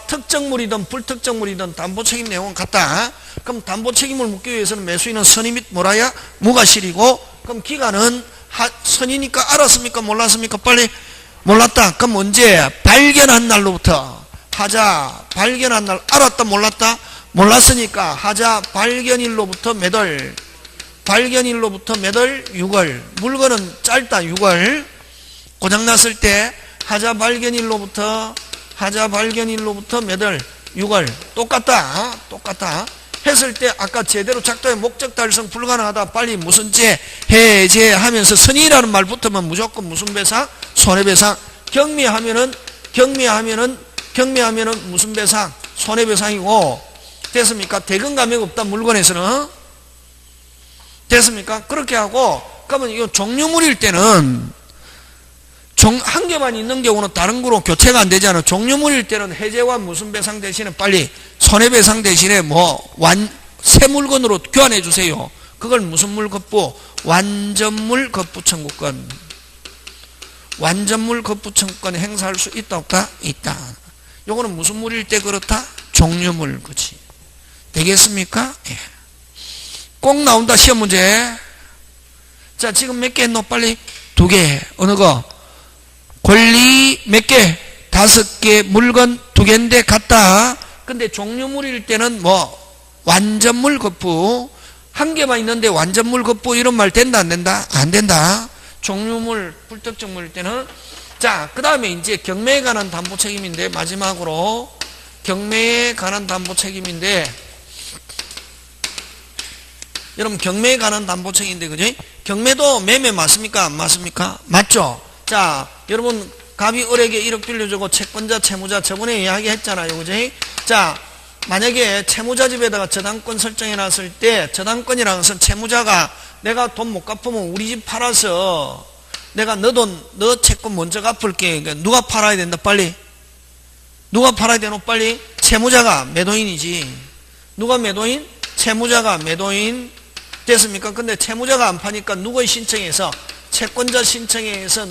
특정물이든 불특정물이든 담보책임 내용은 같다. 그럼 담보책임을 묻기 위해서는 매수인은 선의 및 뭐라야? 무과실이고, 그럼 기간은 선이니까 알았습니까? 몰랐습니까? 빨리 몰랐다. 그럼 언제? 발견한 날로부터. 하자 발견한 날. 알았다 몰랐다? 몰랐으니까 하자 발견일로부터 몇 월? 발견일로부터 몇 월? 6월. 물건은 짧다. 6월. 고장났을 때 하자 발견일로부터 몇 월? 6월. 똑같다. 똑같다. 했을 때 아까 제대로 작동의 목적 달성 불가능하다. 빨리 무슨 죄? 해제하면서 선의라는 말 붙으면 무조건 무슨 배상? 손해배상. 경미하면은 무슨 배상? 손해배상이고. 됐습니까? 대금 감액 없다. 물건에서는. 됐습니까? 그렇게 하고, 그러면 이거 종류물일 때는 한 개만 있는 경우는 다른 거로 교체가 안 되잖아. 종류물일 때는 해제와 무슨 배상 대신에 빨리 손해배상 대신에 새 물건으로 교환해 주세요. 그걸 무슨 물 거부? 완전물 거부 청구권. 완전물 거부 청구권 행사할 수 있다 없다? 있다. 요거는 무슨 물일 때 그렇다? 종류물. 그치? 되겠습니까? 예. 꼭 나온다. 시험 문제. 자, 지금 몇 개 했노? 빨리 2개. 어느 거? 권리 몇 개? 5개. 물건 2개인데 같다. 근데 종류물일 때는 완전물 거부. 1개만 있는데 완전물 거부 이런 말 된다 안 된다? 안 된다. 종류물 불특정물일 때는. 자, 그 다음에 이제 경매에 관한 담보 책임인데, 마지막으로 경매에 관한 담보 책임인데, 여러분 경매에 관한 담보 책임인데, 그지? 경매도 매매 맞습니까? 안 맞습니까? 맞죠? 자, 여러분 갑이 을에게 1억 빌려주고 채권자 채무자 저번에 이야기했잖아요. 그지? 자, 만약에 채무자 집에다가 저당권 설정해 놨을 때, 저당권이라는 것은 채무자가 내가 돈 못 갚으면 우리 집 팔아서 내가 너 채권 먼저 갚을게. 그러니까 누가 팔아야 된다? 빨리. 누가 팔아야 되노? 빨리. 채무자가 매도인이지. 누가 매도인? 채무자가 매도인. 됐습니까? 근데 채무자가 안 파니까 누구의 신청에서? 채권자 신청에서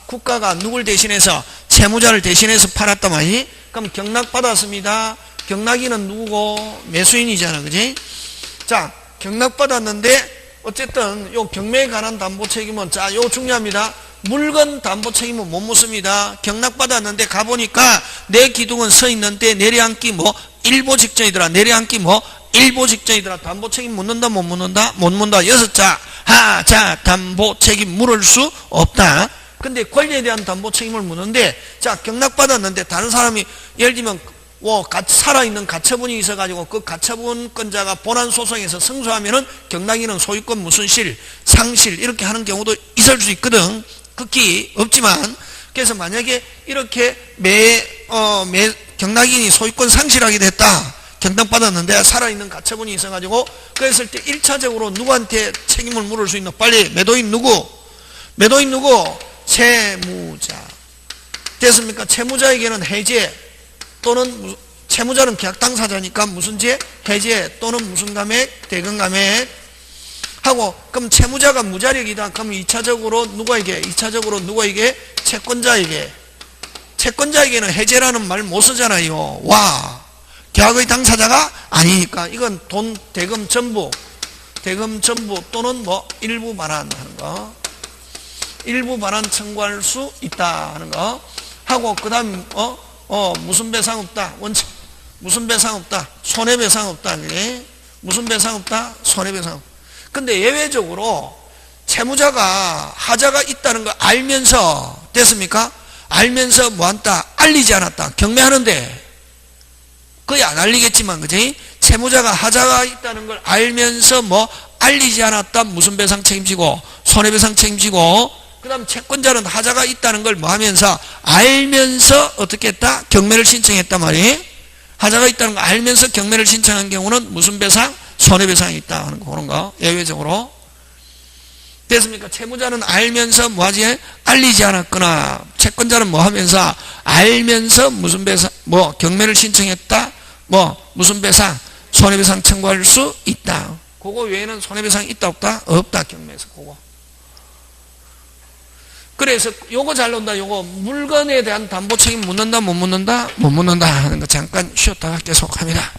국가가 누굴 대신해서? 채무자를 대신해서 팔았단 말이지? 그럼 경락 받았습니다. 경락인은 누구고? 매수인이잖아. 그지? 자, 경락 받았는데 어쨌든 요 경매에 관한 담보 책임은, 자, 요 중요합니다. 물건 담보 책임은 못 묻습니다. 경락 받았는데 가보니까 내 기둥은 서 있는데 내려앉기 일보 직전이더라. 내려앉기 일보 직전이더라. 담보 책임 묻는다 못 묻는다? 못 묻는다. 6자 하자 담보 책임 물을 수 없다. 근데 권리에 대한 담보 책임을 묻는데, 자, 경락 받았는데 다른 사람이 예를 들면 살아있는 가처분이 있어가지고 그 가처분권자가 본안 소송에서 승소하면은 경락인은 소유권 무슨 실, 상실 이렇게 하는 경우도 있을 수 있거든. 극히 없지만. 그래서 만약에 이렇게 경락인이 소유권 상실하게 됐다. 경락받았는데 살아있는 가처분이 있어가지고 그랬을 때 1차적으로 누구한테 책임을 물을 수 있는? 빨리. 매도인 누구? 매도인 누구? 채무자. 됐습니까? 채무자에게는 해제 또는 채무자는 계약 당사자니까 무슨 제? 해제 또는 무슨 감액? 대금 감액 하고. 그럼 채무자가 무자력이다. 그럼 2차적으로 누구에게? 채권자에게는 해제라는 말 못 쓰잖아요. 와, 계약의 당사자가 아니니까. 이건 돈 대금 전부 또는 일부 반환하는 거, 일부 반환 청구할 수 있다 하는 거 하고, 그 다음 무슨 배상 없다. 원칙 무슨 배상 없다. 손해배상 없다. 그래? 무슨 배상 없다. 손해배상 없다. 근데 예외적으로 채무자가 하자가 있다는 걸 알면서, 됐습니까? 알면서 뭐한다? 알리지 않았다. 경매하는데 거의 안 알리겠지만, 그지? 채무자가 하자가 있다는 걸 알면서 알리지 않았다. 무슨 배상 책임지고? 손해배상 책임지고. 그 다음 채권자는 하자가 있다는 걸 하면서? 알면서 어떻게 했다? 경매를 신청했단 말이에요. 하자가 있다는 걸 알면서 경매를 신청한 경우는 무슨 배상? 손해배상이 있다 하는 거, 그런 거. 예외적으로. 됐습니까? 채무자는 알면서 뭐하지? 알리지 않았거나, 채권자는 하면서? 알면서 무슨 배상, 경매를 신청했다? 무슨 배상? 손해배상 청구할 수 있다. 그거 외에는 손해배상 있다 없다? 없다. 경매에서 그거. 그래서 요거 잘 논다. 요거 물건에 대한 담보 책임 묻는다 못 묻는다? 못 묻는다 하는 거 잠깐 쉬었다가 계속합니다.